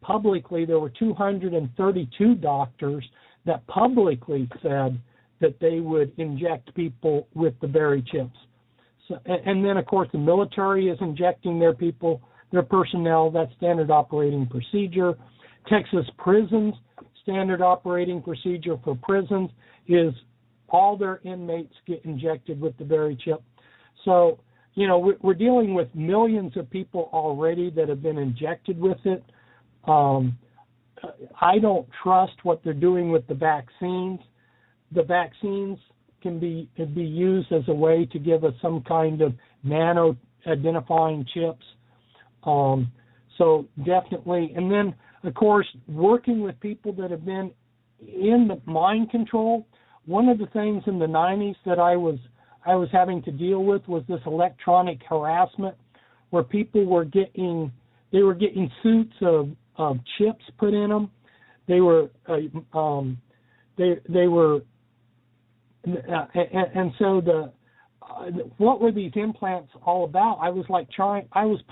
232 doctors that publicly said that they would inject people with the berry chips. So, and then, of course, the military is injecting their personnel. That's standard operating procedure. Texas prisons, standard operating procedure for prisons is all their inmates get injected with the berry chip. So, we're dealing with millions of people already that have been injected with it. I don't trust what they're doing with the vaccines. The vaccines can be used as a way to give us some kind of nano-identifying chips. So definitely. And then, of course, working with people that have been in the mind control. One of the things in the 90s that I was having to deal with was this electronic harassment, where people were getting suits of chips put in them. They were and so what were these implants all about? I was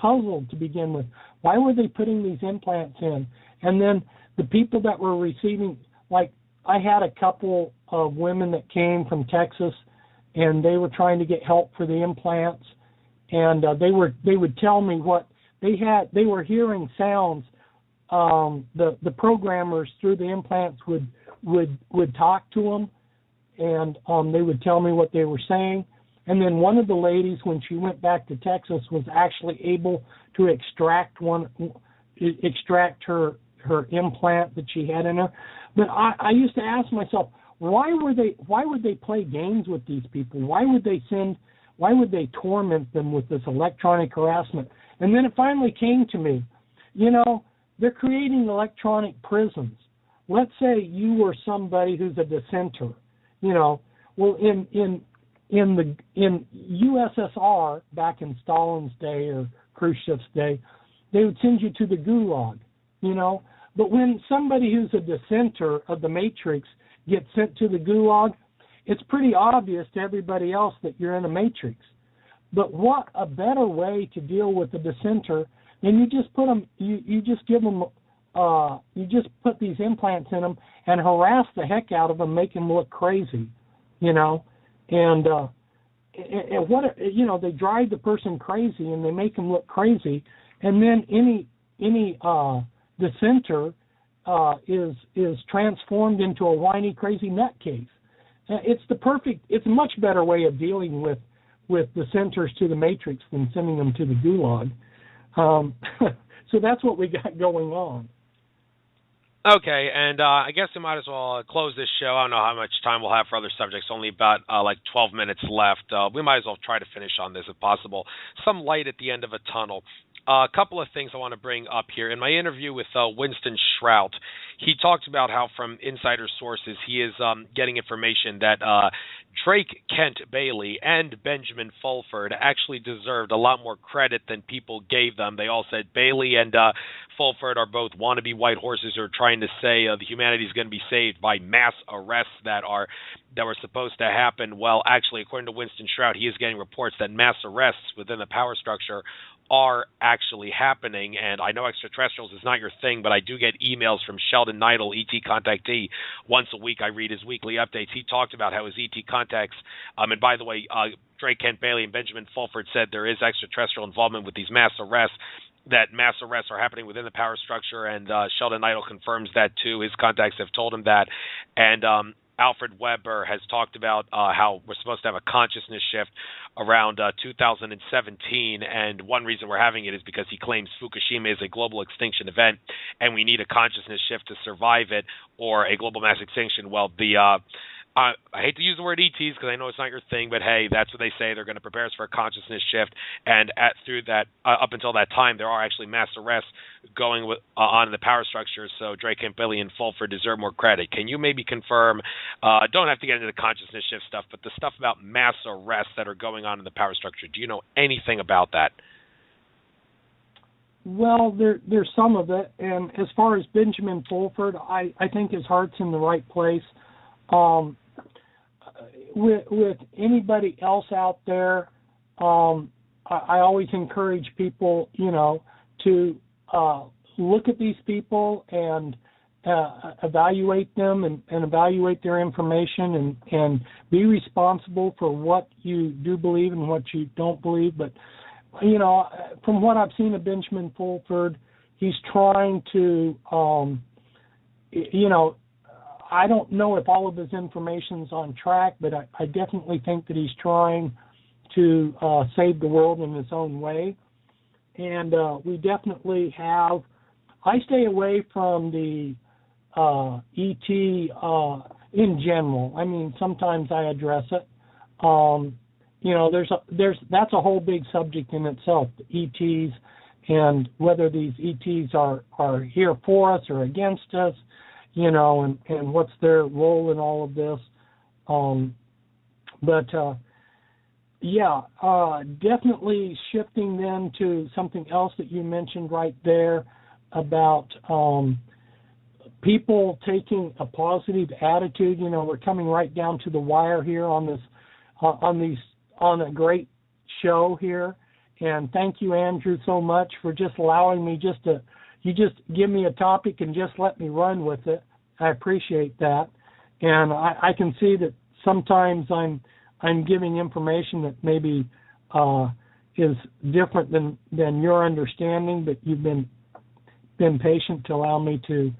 puzzled to begin with. Why were they putting these implants in? And then the people that were receiving, like I had a couple of women that came from Texas, and they were trying to get help for the implants, and they would tell me what they were hearing sounds. The programmers through the implants would talk to them, and they would tell me what they were saying. And then one of the ladies, when she went back to Texas, was actually able to extract her implant that she had in her. But I used to ask myself, why would they play games with these people? Why would they torment them with this electronic harassment? And then it finally came to me, they're creating electronic prisons. Let's say you were somebody who's a dissenter, well, in USSR back in Stalin's day or Khrushchev's day, they would send you to the gulag, But when somebody who's a dissenter of the matrix gets sent to the gulag, it's pretty obvious to everybody else that you're in a matrix. But what a better way to deal with the dissenter than you just put them, you just give them, you just put these implants in them and harass the heck out of them, make them look crazy, and what they drive the person crazy and they make them look crazy, and then any dissenter is transformed into a whiny, crazy nutcase. It's a much better way of dealing with dissenters to the matrix than sending them to the gulag. So that's what we got going on. Okay, and I guess we might as well close this show. I don't know how much time we'll have for other subjects, only about 12 minutes left. We might as well try to finish on this if possible. Some light at the end of a tunnel. A couple of things I want to bring up here. In my interview with Winston Shrout, he talked about how from insider sources he is getting information that Drake Kent Bailey and Benjamin Fulford actually deserved a lot more credit than people gave them. They all said Bailey and Fulford are both wannabe white horses who are trying to say the humanity is going to be saved by mass arrests that were supposed to happen. Well, actually, according to Winston Shrout, he is getting reports that mass arrests within the power structure are actually happening. And I know extraterrestrials is not your thing, but I do get emails from Sheldon Neidl, ET contactee. Once a week I read his weekly updates. He talked about how his ET contacts, and by the way, Drake Kent Bailey and Benjamin Fulford said there is extraterrestrial involvement with these mass arrests, that mass arrests are happening within the power structure, and Sheldon Neidl confirms that too. His contacts have told him that. And Alfred Weber has talked about how we're supposed to have a consciousness shift around 2017, and one reason we're having it is because he claims Fukushima is a global extinction event, and we need a consciousness shift to survive it, or a global mass extinction. Well, I hate to use the word ETs because I know it's not your thing, but hey, that's what they say. They're going to prepare us for a consciousness shift, and up until that time, there are actually mass arrests going on in the power structure. So Drake and Billy and Fulford deserve more credit. Can you maybe confirm? Don't have to get into the consciousness shift stuff, but the stuff about mass arrests that are going on in the power structure. Do you know anything about that? Well, there's some of it, and as far as Benjamin Fulford, I think his heart's in the right place. With anybody else out there, I always encourage people, to look at these people and evaluate them and evaluate their information and be responsible for what you do believe and what you don't believe. But, from what I've seen of Benjamin Fulford, he's trying to, I don't know if all of his information's on track, but I definitely think that he's trying to save the world in his own way. And we definitely have, I stay away from the ET in general. I mean, sometimes I address it. That's a whole big subject in itself, the ETs, and whether these ETs are here for us or against us. And what's their role in all of this. Definitely shifting then to something else that you mentioned right there about people taking a positive attitude. We're coming right down to the wire here on this, on a great show here. And thank you, Andrew, so much for just allowing me you just give me a topic and just let me run with it. I appreciate that. And I can see that sometimes I'm giving information that maybe is different than your understanding, but you've been patient to allow me to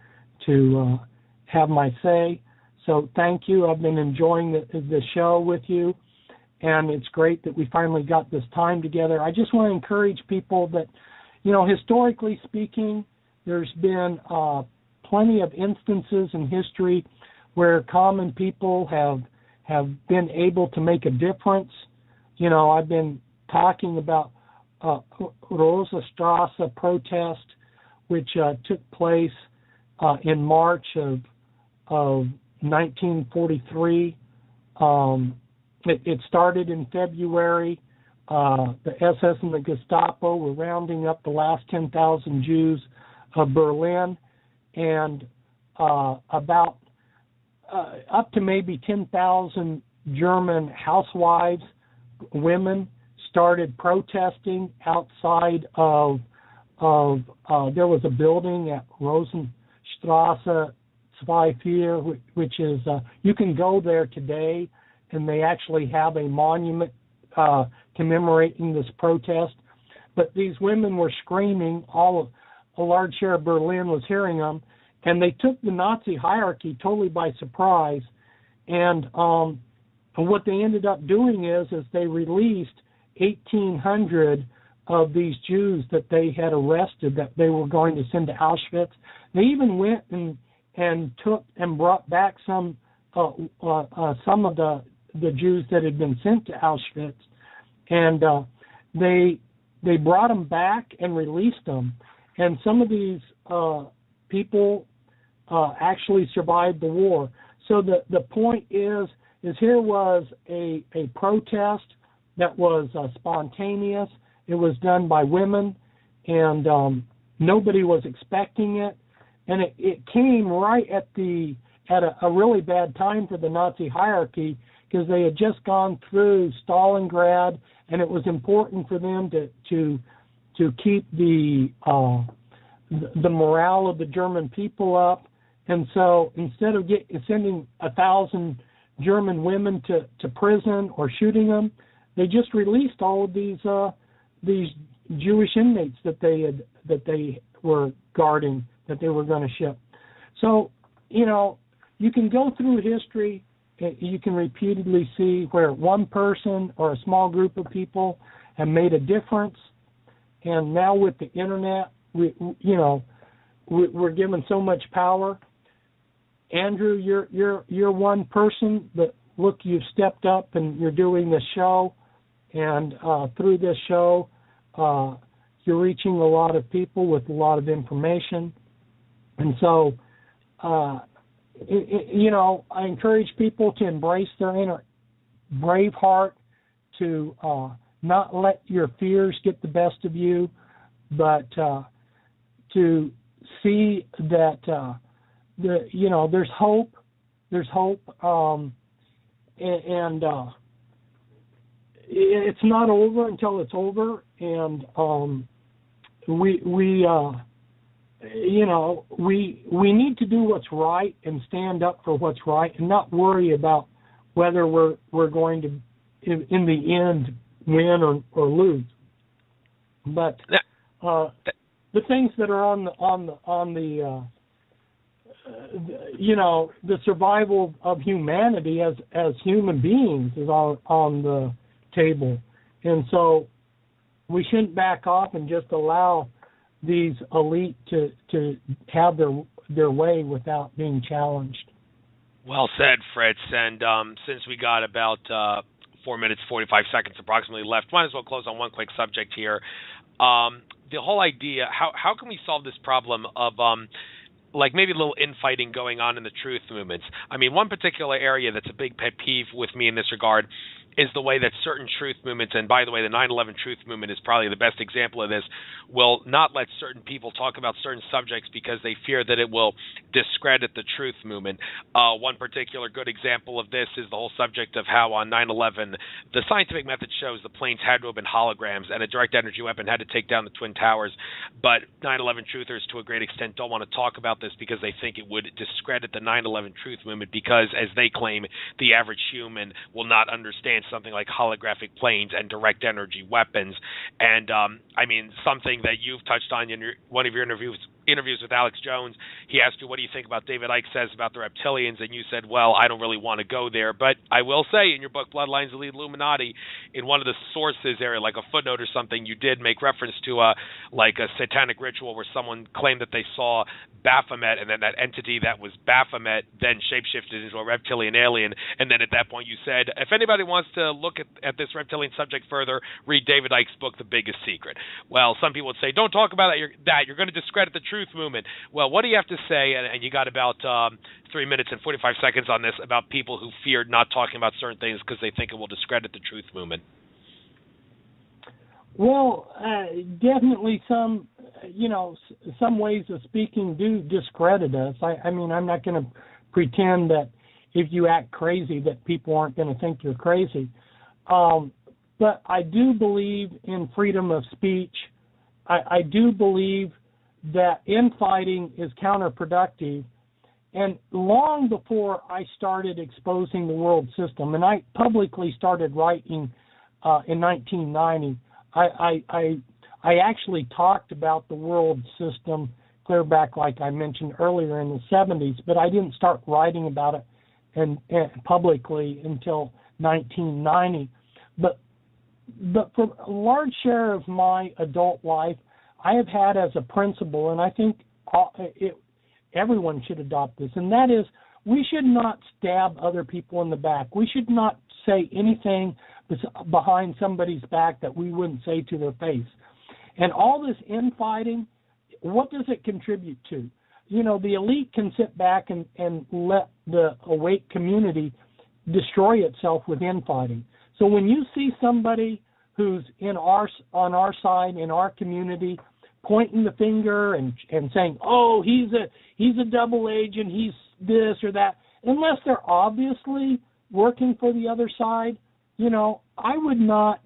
have my say. So thank you. I've been enjoying the show with you, and it's great that we finally got this time together. I just want to encourage people that, historically speaking, there's been plenty of instances in history where common people have been able to make a difference. I've been talking about Rosa Strasse protest, which took place in March of 1943. It started in February. The SS and the Gestapo were rounding up the last 10,000 Jews of Berlin, and about up to maybe 10,000 German housewives, women, started protesting outside of there was a building at Rosenstrasse 24, which is you can go there today, and they actually have a monument commemorating this protest. But these women were screaming. A large share of Berlin was hearing them, and they took the Nazi hierarchy totally by surprise. And what they ended up doing is they released 1,800 of these Jews that they had arrested, that they were going to send to Auschwitz. They even went and took and brought back some of the Jews that had been sent to Auschwitz, and they brought them back and released them. And some of these people actually survived the war. So the point is here was a protest that was spontaneous. It was done by women, and nobody was expecting it. And it came right at a really bad time for the Nazi hierarchy, because they had just gone through Stalingrad, and it was important for them to keep the morale of the German people up. And so instead of sending 1,000 German women to prison or shooting them, they just released all of these Jewish inmates that they were guarding, that they were going to ship. So, you can go through history, you can repeatedly see where one person or a small group of people have made a difference. And now with the internet, we're given so much power. Andrew, you're one person, but look, you've stepped up and you're doing this show, and through this show, you're reaching a lot of people with a lot of information. And so, I encourage people to embrace their inner brave heart, to not let your fears get the best of you, but to see that there's hope. There's hope, and it's not over until it's over. And we need to do what's right and stand up for what's right, and not worry about whether we're going to, in the end, win or lose. But the things that are on the survival of humanity as human beings is on the table, and so we shouldn't back off and just allow these elite to have their way without being challenged. Well said, Fritz. And since we got about 4 minutes, 45 seconds approximately left, might as well close on one quick subject here. The whole idea, how can we solve this problem of maybe a little infighting going on in the truth movements? I mean, one particular area that's a big pet peeve with me in this regard is the way that certain truth movements, and by the way, the 9/11 truth movement is probably the best example of this, will not let certain people talk about certain subjects because they fear that it will discredit the truth movement. One particular good example of this is the whole subject of how on 9/11, the scientific method shows the planes had to have been holograms and a direct energy weapon had to take down the Twin Towers. But 9/11 truthers, to a great extent, don't want to talk about this because they think it would discredit the 9/11 truth movement because, as they claim, the average human will not understand against something like holographic planes and direct energy weapons. And I mean, something that you've touched on in one of your interviews with Alex Jones. He asked you, what do you think about David Icke says about the reptilians? And you said, well, I don't really want to go there. But I will say, in your book, Bloodlines of the Illuminati, in one of the sources area, like a footnote or something, you did make reference to a satanic ritual where someone claimed that they saw Baphomet, and then that entity that was Baphomet then shapeshifted into a reptilian alien. And then at that point you said, if anybody wants to look at this reptilian subject further, read David Icke's book, The Biggest Secret. Well, some people would say, don't talk about that. You're going to discredit the truth movement. Well, what do you have to say, and you got about 3 minutes and 45 seconds on this, about people who feared not talking about certain things because they think it will discredit the truth movement? Well, definitely some ways of speaking do discredit us. I mean, I'm not going to pretend that if you act crazy that people aren't going to think you're crazy. But I do believe in freedom of speech. I do believe that infighting is counterproductive. And long before I started exposing the world system, and I publicly started writing in 1990, I actually talked about the world system clear back, like I mentioned earlier, in the 70s, but I didn't start writing about it and publicly until 1990. But for a large share of my adult life, I have had as a principle, and I think everyone should adopt this, and that is, we should not stab other people in the back. We should not say anything behind somebody's back that we wouldn't say to their face. And all this infighting, what does it contribute to? You know, the elite can sit back and let the awake community destroy itself with infighting. So when you see somebody who's on our side, in our community, pointing the finger and saying, oh, he's a double agent, he's this or that, unless they're obviously working for the other side, you know, I would not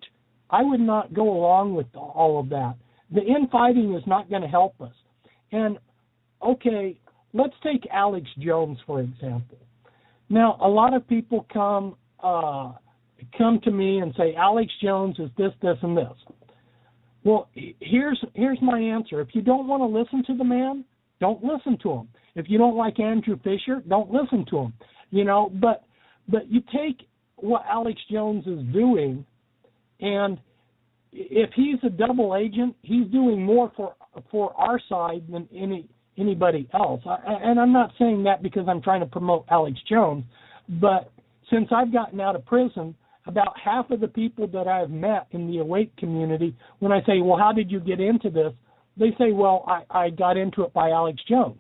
go along with all of that. The infighting is not going to help us. And okay, let's take Alex Jones for example. Now, a lot of people come to me and say Alex Jones is this, and this. Well, here's my answer. If you don't want to listen to the man, don't listen to him. If you don't like Andrew Fisher, don't listen to him. You know, but you take what Alex Jones is doing, and if he's a double agent, he's doing more for our side than anybody else. And I'm not saying that because I'm trying to promote Alex Jones, but since I've gotten out of prison, about half of the people that I've met in the awake community, when I say, well, how did you get into this? They say, well, I got into it by Alex Jones.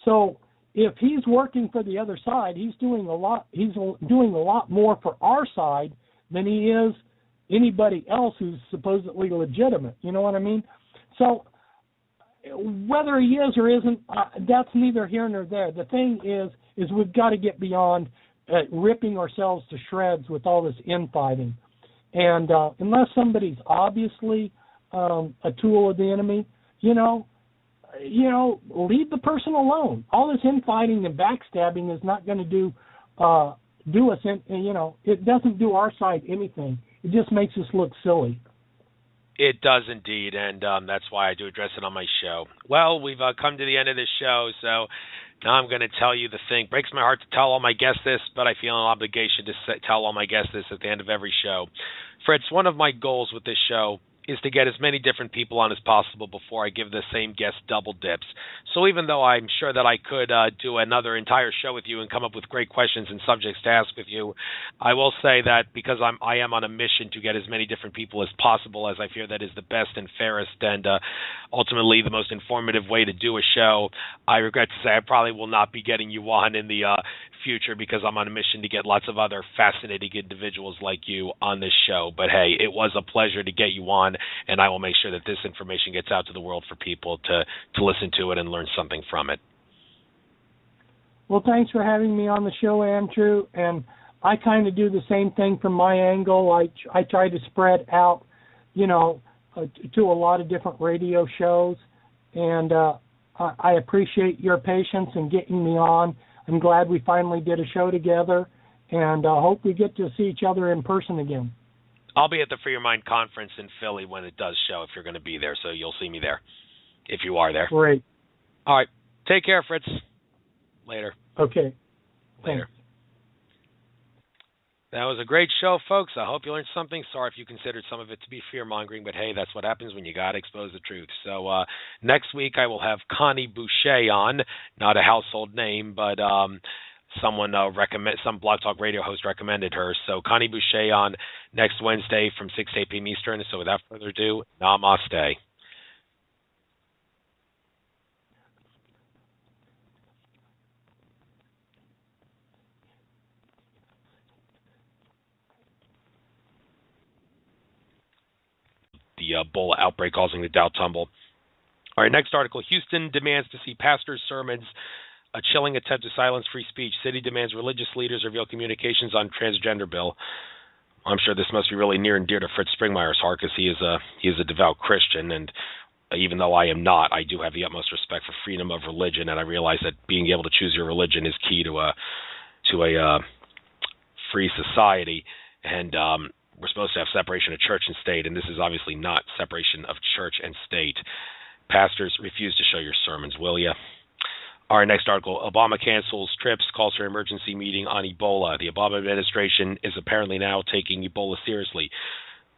So if he's working for the other side, he's doing a lot more for our side than he is anybody else who's supposedly legitimate. You know what I mean? So whether he is or isn't, that's neither here nor there. The thing is we've got to get beyond ripping ourselves to shreds with all this infighting. And unless somebody's obviously a tool of the enemy, you know, leave the person alone. All this infighting and backstabbing is not going to do us, it doesn't do our side anything. It just makes us look silly. It does indeed, and that's why I do address it on my show. Well, we've come to the end of this show, so now I'm going to tell you the thing. Breaks my heart to tell all my guests this, but I feel an obligation to tell all my guests this at the end of every show. Fritz, one of my goals with this show is to get as many different people on as possible before I give the same guest double dips. So even though I'm sure that I could do another entire show with you and come up with great questions and subjects to ask with you, I will say that because I am on a mission to get as many different people as possible, as I fear that is the best and fairest and ultimately the most informative way to do a show, I regret to say I probably will not be getting you on in the future because I'm on a mission to get lots of other fascinating individuals like you on this show. But hey, it was a pleasure to get you on, and I will make sure that this information gets out to the world for people to listen to it and learn something from it. Well, thanks for having me on the show, Andrew. And I kind of do the same thing from my angle. I try to spread out, to a lot of different radio shows. And I appreciate your patience in getting me on. I'm glad we finally did a show together. and hope we get to see each other in person again. I'll be at the Free Your Mind conference in Philly when it does show, if you're going to be there, so you'll see me there, if you are there. Great. All right. Take care, Fritz. Later. Okay. Later. Thanks. That was a great show, folks. I hope you learned something. Sorry if you considered some of it to be fear-mongering, but hey, that's what happens when you got to expose the truth. So next week I will have Connie Boucher on, not a household name, but some Blog Talk Radio host recommended her. So Connie Boucher on next Wednesday from 6 to 8 p.m. Eastern. So without further ado, namaste. The Ebola outbreak causing the Dow tumble. All right, next article. Houston demands to see pastors' sermons. A chilling attempt to silence free speech. City demands religious leaders reveal communications on transgender bill. I'm sure this must be really near and dear to Fritz Springmeier's heart because he is a devout Christian, and even though I am not, I do have the utmost respect for freedom of religion, and I realize that being able to choose your religion is key to a free society. And we're supposed to have separation of church and state, and this is obviously not separation of church and state. Pastors, refuse to show your sermons, will you? Our next article, Obama cancels trips, calls for emergency meeting on Ebola. The Obama administration is apparently now taking Ebola seriously.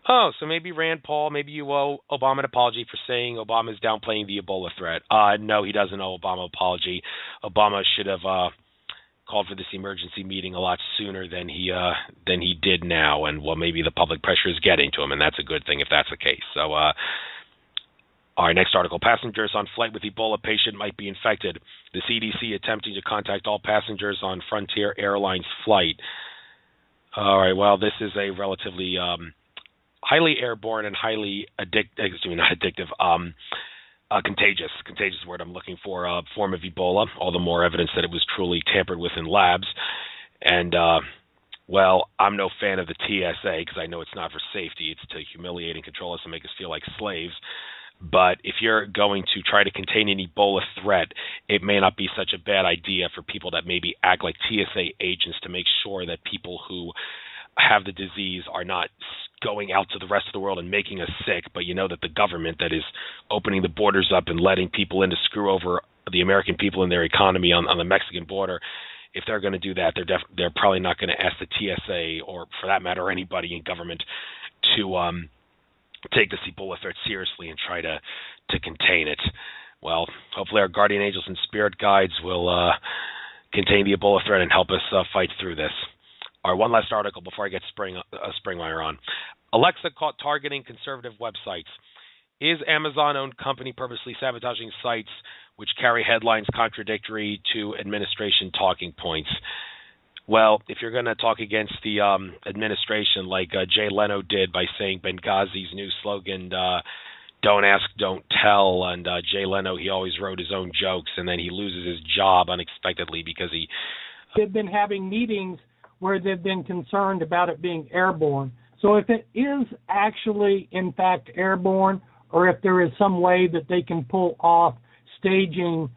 Oh, so maybe Rand Paul, maybe you owe Obama an apology for saying Obama is downplaying the Ebola threat. No, he doesn't owe Obama an apology. Obama should have called for this emergency meeting a lot sooner than he did now, and well, maybe the public pressure is getting to him, and that's a good thing if that's the case. So, our next article: passengers on flight with Ebola patient might be infected. The CDC attempting to contact all passengers on Frontier Airlines flight. All right, well, this is a relatively highly airborne and highly contagious word I'm looking for, form of Ebola, all the more evidence that it was truly tampered with in labs. And, well, I'm no fan of the TSA because I know it's not for safety. It's to humiliate and control us and make us feel like slaves. But if you're going to try to contain an Ebola threat, it may not be such a bad idea for people that maybe act like TSA agents to make sure that people who have the disease are not going out to the rest of the world and making us sick, but you know that the government that is opening the borders up and letting people in to screw over the American people and their economy on the Mexican border, if they're going to do that, they're probably not going to ask the TSA or, for that matter, anybody in government to take this Ebola threat seriously and try to contain it. Well, hopefully our guardian angels and spirit guides will contain the Ebola threat and help us fight through this. All right, one last article before I get Springmeier on. Alexa caught targeting conservative websites. Is Amazon-owned company purposely sabotaging sites which carry headlines contradictory to administration talking points? Well, if you're going to talk against the administration like Jay Leno did by saying Benghazi's new slogan, don't ask, don't tell, and Jay Leno, he always wrote his own jokes, and then he loses his job unexpectedly because they've been having meetings where they've been concerned about it being airborne. So if it is actually, in fact, airborne, or if there is some way that they can pull off staging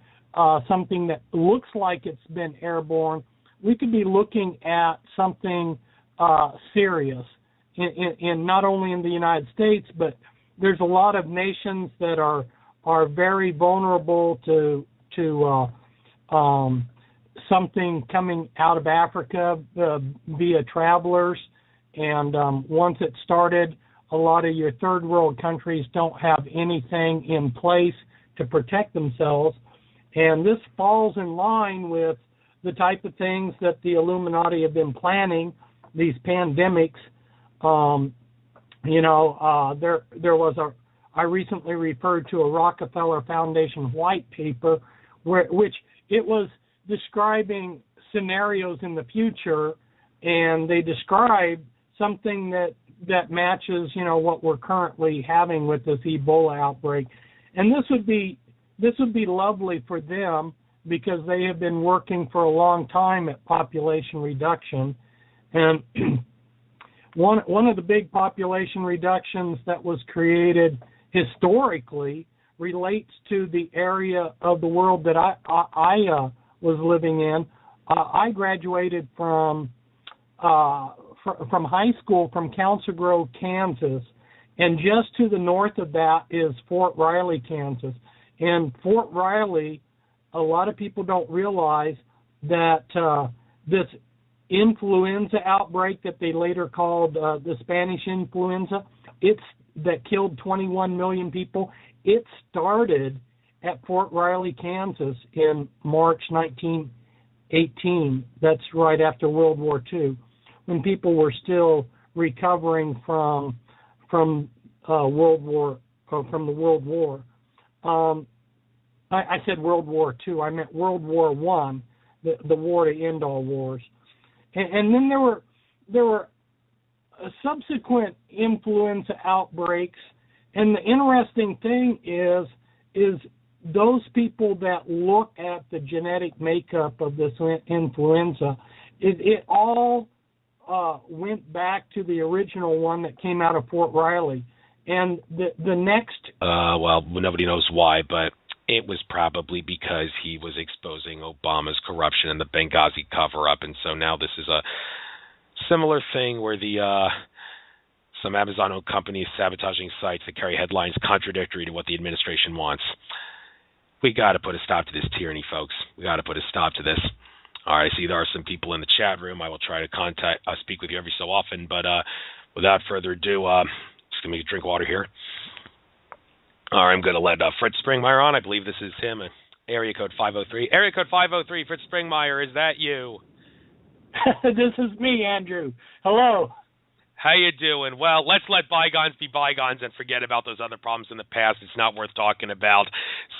something that looks like it's been airborne, we could be looking at something serious in not only in the United States, but there's a lot of nations that are very vulnerable to something coming out of Africa via travelers, and once it started, a lot of your third world countries don't have anything in place to protect themselves, and this falls in line with the type of things that the Illuminati have been planning, these pandemics. I recently referred to a Rockefeller Foundation white paper which it was describing scenarios in the future, and they describe something that matches, what we're currently having with this Ebola outbreak. And this would be lovely for them because they have been working for a long time at population reduction. And one of the big population reductions that was created historically relates to the area of the world that I was living in. I graduated from from high school from Council Grove, Kansas, and just to the north of that is Fort Riley, Kansas. And Fort Riley, a lot of people don't realize that this influenza outbreak that they later called the Spanish influenza, that killed 21 million people, it started at Fort Riley, Kansas in March 1918. That's right after World War II, when people were still recovering from the World War. I said World War II. I meant World War I, the war to end all wars. And then there were subsequent influenza outbreaks. And the interesting thing is those people that look at the genetic makeup of this influenza, it all went back to the original one that came out of Fort Riley. And the next... well, nobody knows why, but it was probably because he was exposing Obama's corruption and the Benghazi cover-up. And so now this is a similar thing where some Amazon-owned companies sabotaging sites that carry headlines contradictory to what the administration wants. We got to put a stop to this tyranny, folks. We got to put a stop to this. All right, I see there are some people in the chat room. I will try to speak with you every so often, but without further ado, just going to make a drink of water here. All right, I'm going to let Fritz Springmeier on. I believe this is him. Area code 503. Area code 503, Fritz Springmeier, is that you? This is me, Andrew. Hello. How you doing? Well, let's let bygones be bygones and forget about those other problems in the past. It's not worth talking about.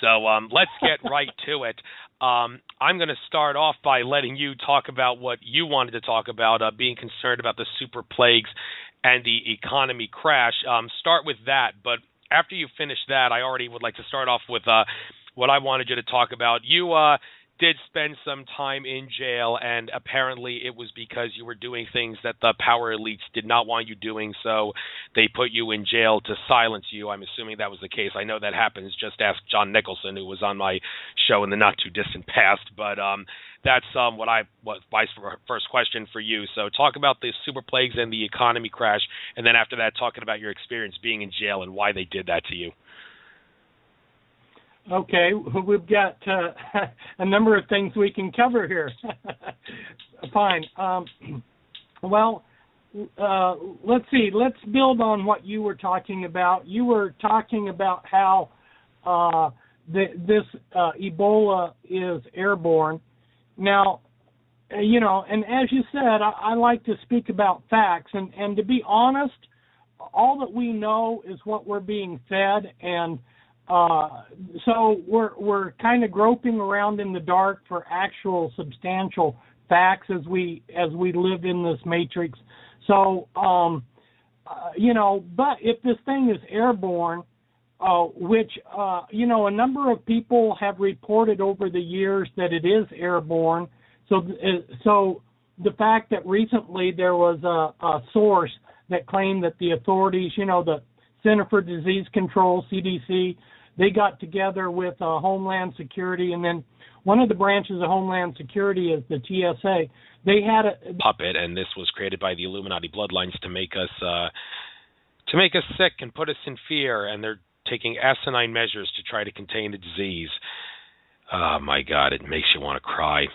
So let's get right to it. I'm going to start off by letting you talk about what you wanted to talk about, being concerned about the super plagues and the economy crash. Start with that, but after you finish that, I already would like to start off with what I wanted you to talk about. You did spend some time in jail, and apparently it was because you were doing things that the power elites did not want you doing, so they put you in jail to silence you. I'm assuming that was the case. I know that happens. Just ask John Nicholson, who was on my show in the not-too-distant past, but that's my first question for you. So talk about the super plagues and the economy crash, and then after that, talking about your experience being in jail and why they did that to you. Okay, we've got a number of things we can cover here. Fine. Well, let's see. Let's build on what you were talking about. You were talking about how this Ebola is airborne. Now, and as you said, I like to speak about facts. And to be honest, all that we know is what we're being fed, and so we're kind of groping around in the dark for actual substantial facts as we live in this matrix. So but if this thing is airborne, which a number of people have reported over the years that it is airborne. So the fact that recently there was a source that claimed that the authorities, the Center for Disease Control, CDC, they got together with Homeland Security, and then one of the branches of Homeland Security is the TSA. They had a puppet, and this was created by the Illuminati bloodlines to make us sick and put us in fear, and they're taking asinine measures to try to contain the disease. Oh my God, it makes you want to cry.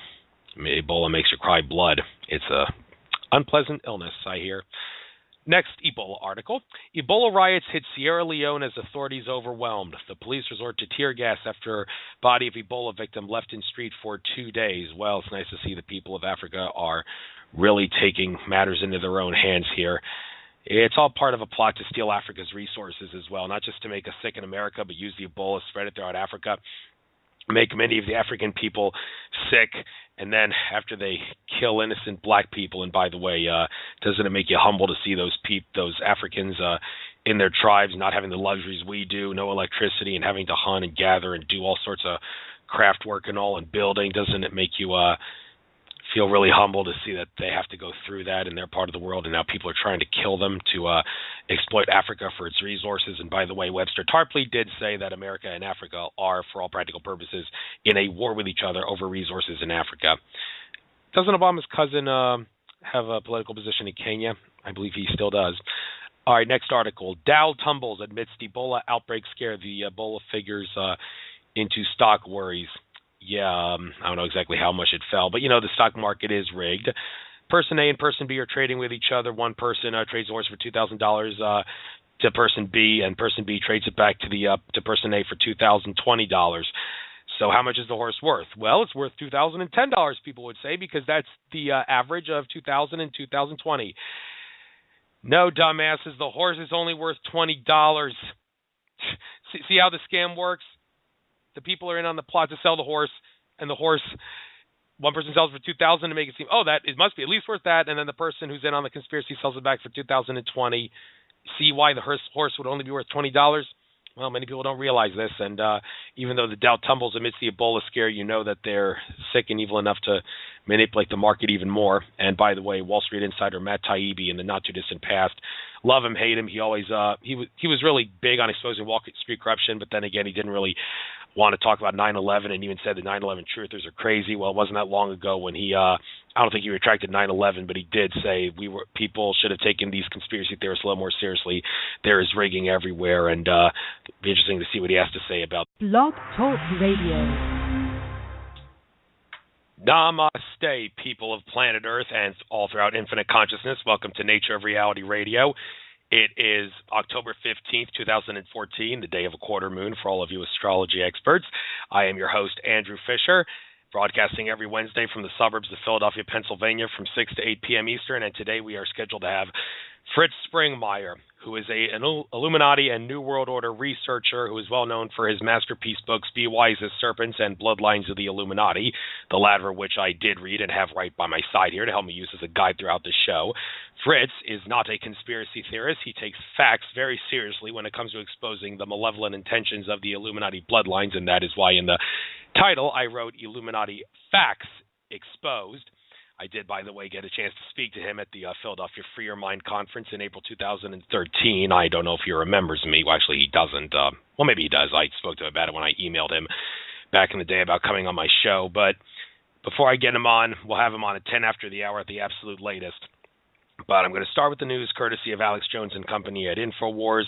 Ebola makes you cry blood. It's a unpleasant illness, I hear. Next Ebola article. Ebola riots hit Sierra Leone as authorities overwhelmed. The police resort to tear gas after body of Ebola victim left in street for 2 days. Well, it's nice to see the people of Africa are really taking matters into their own hands here. It's all part of a plot to steal Africa's resources as well, not just to make us sick in America, but use the Ebola, spread it throughout Africa, make many of the African people sick, and then after they kill innocent black people, and by the way, doesn't it make you humble to see those Africans in their tribes not having the luxuries we do, no electricity, and having to hunt and gather and do all sorts of craft work and all and building? Doesn't it make you feel really humble to see that they have to go through that in their part of the world, and now people are trying to kill them to exploit Africa for its resources? And by the way, Webster Tarpley did say that America and Africa are, for all practical purposes, in a war with each other over resources in Africa. Doesn't Obama's cousin have a political position in Kenya. I believe he still does. All right, next article. Dow tumbles amidst Ebola outbreak scare. The Ebola figures into stock worries. Yeah, I don't know exactly how much it fell, but the stock market is rigged. Person A and Person B are trading with each other. One person trades a horse for $2,000 to Person B, and Person B trades it back to Person A for $2,020. So how much is the horse worth? Well, it's worth $2,010, people would say, because that's the average of 2000 and 2020. No, dumbasses, the horse is only worth $20. See how the scam works? The people are in on the plot to sell the horse, and the horse, one person sells for $2,000 to make it seem, it must be at least worth that, and then the person who's in on the conspiracy sells it back for $2,020. See why the horse would only be worth $20? Well, many people don't realize this, and even though the Dow tumbles amidst the Ebola scare, you know that they're sick and evil enough to manipulate the market even more. And by the way, Wall Street insider Matt Taibbi in the not-too-distant past, love him, hate him, he always he was really big on exposing Wall Street corruption, but then again, he didn't really want to talk about 9/11 and even said the 9/11 truthers are crazy. Well, it wasn't that long ago when he I don't think he retracted 9/11, but he did say people should have taken these conspiracy theorists a little more seriously. There is rigging everywhere, and it'll be interesting to see what he has to say about Blog Talk Radio. Namaste, people of planet Earth and all throughout infinite consciousness. Welcome to Nature of Reality Radio. It is October 15th, 2014, the day of a quarter moon for all of you astrology experts. I am your host, Andrew Fisher, broadcasting every Wednesday from the suburbs of Philadelphia, Pennsylvania from 6 to 8 p.m. Eastern, and today we are scheduled to have Fritz Springmeier, who is an Illuminati and New World Order researcher who is well known for his masterpiece books Be Wise As Serpents and Bloodlines of the Illuminati, the latter of which I did read and have right by my side here to help me use as a guide throughout the show. Fritz is not a conspiracy theorist. He takes facts very seriously when it comes to exposing the malevolent intentions of the Illuminati bloodlines, and that is why in the title I wrote Illuminati Facts Exposed. I did, by the way, get a chance to speak to him at the Philadelphia Free Your Mind conference in April 2013. I don't know if he remembers me. Well, actually, he doesn't. Well, maybe he does. I spoke to him about it when I emailed him back in the day about coming on my show. But before I get him on, we'll have him on at 10 after the hour at the absolute latest. But I'm going to start with the news courtesy of Alex Jones and Company at InfoWars.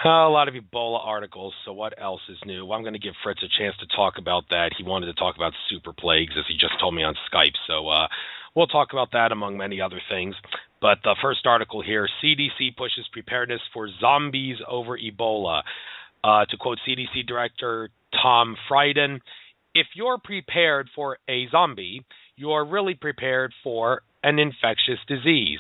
A lot of Ebola articles, so what else is new? Well, I'm going to give Fritz a chance to talk about that. He wanted to talk about super plagues, as he just told me on Skype, so we'll talk about that among many other things. But the first article here, CDC pushes preparedness for zombies over Ebola. To quote CDC Director Tom Frieden, if you're prepared for a zombie, you're really prepared for an infectious disease.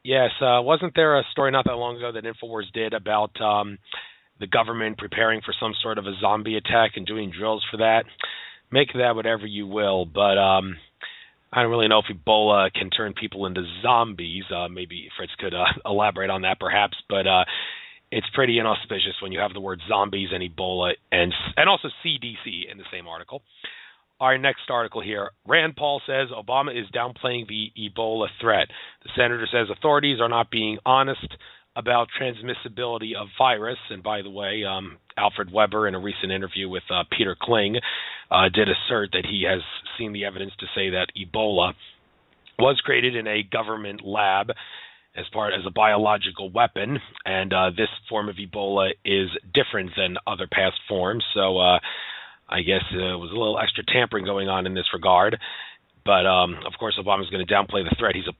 Yes, wasn't there a story not that long ago that InfoWars did about the government preparing for some sort of a zombie attack and doing drills for that? Make that whatever you will, but I don't really know if Ebola can turn people into zombies. Maybe Fritz could elaborate on that perhaps, but it's pretty inauspicious when you have the word zombies and Ebola and also CDC in the same article. Our next article here, Rand Paul says Obama is downplaying the Ebola threat. The senator says authorities are not being honest about transmissibility of virus. And by the way, Alfred Weber, in a recent interview with Peter Kling, did assert that he has seen the evidence to say that Ebola was created in a government lab as a biological weapon, and this form of Ebola is different than other past forms. So I guess there was a little extra tampering going on in this regard. But, of course, Obama's going to downplay the threat. He's a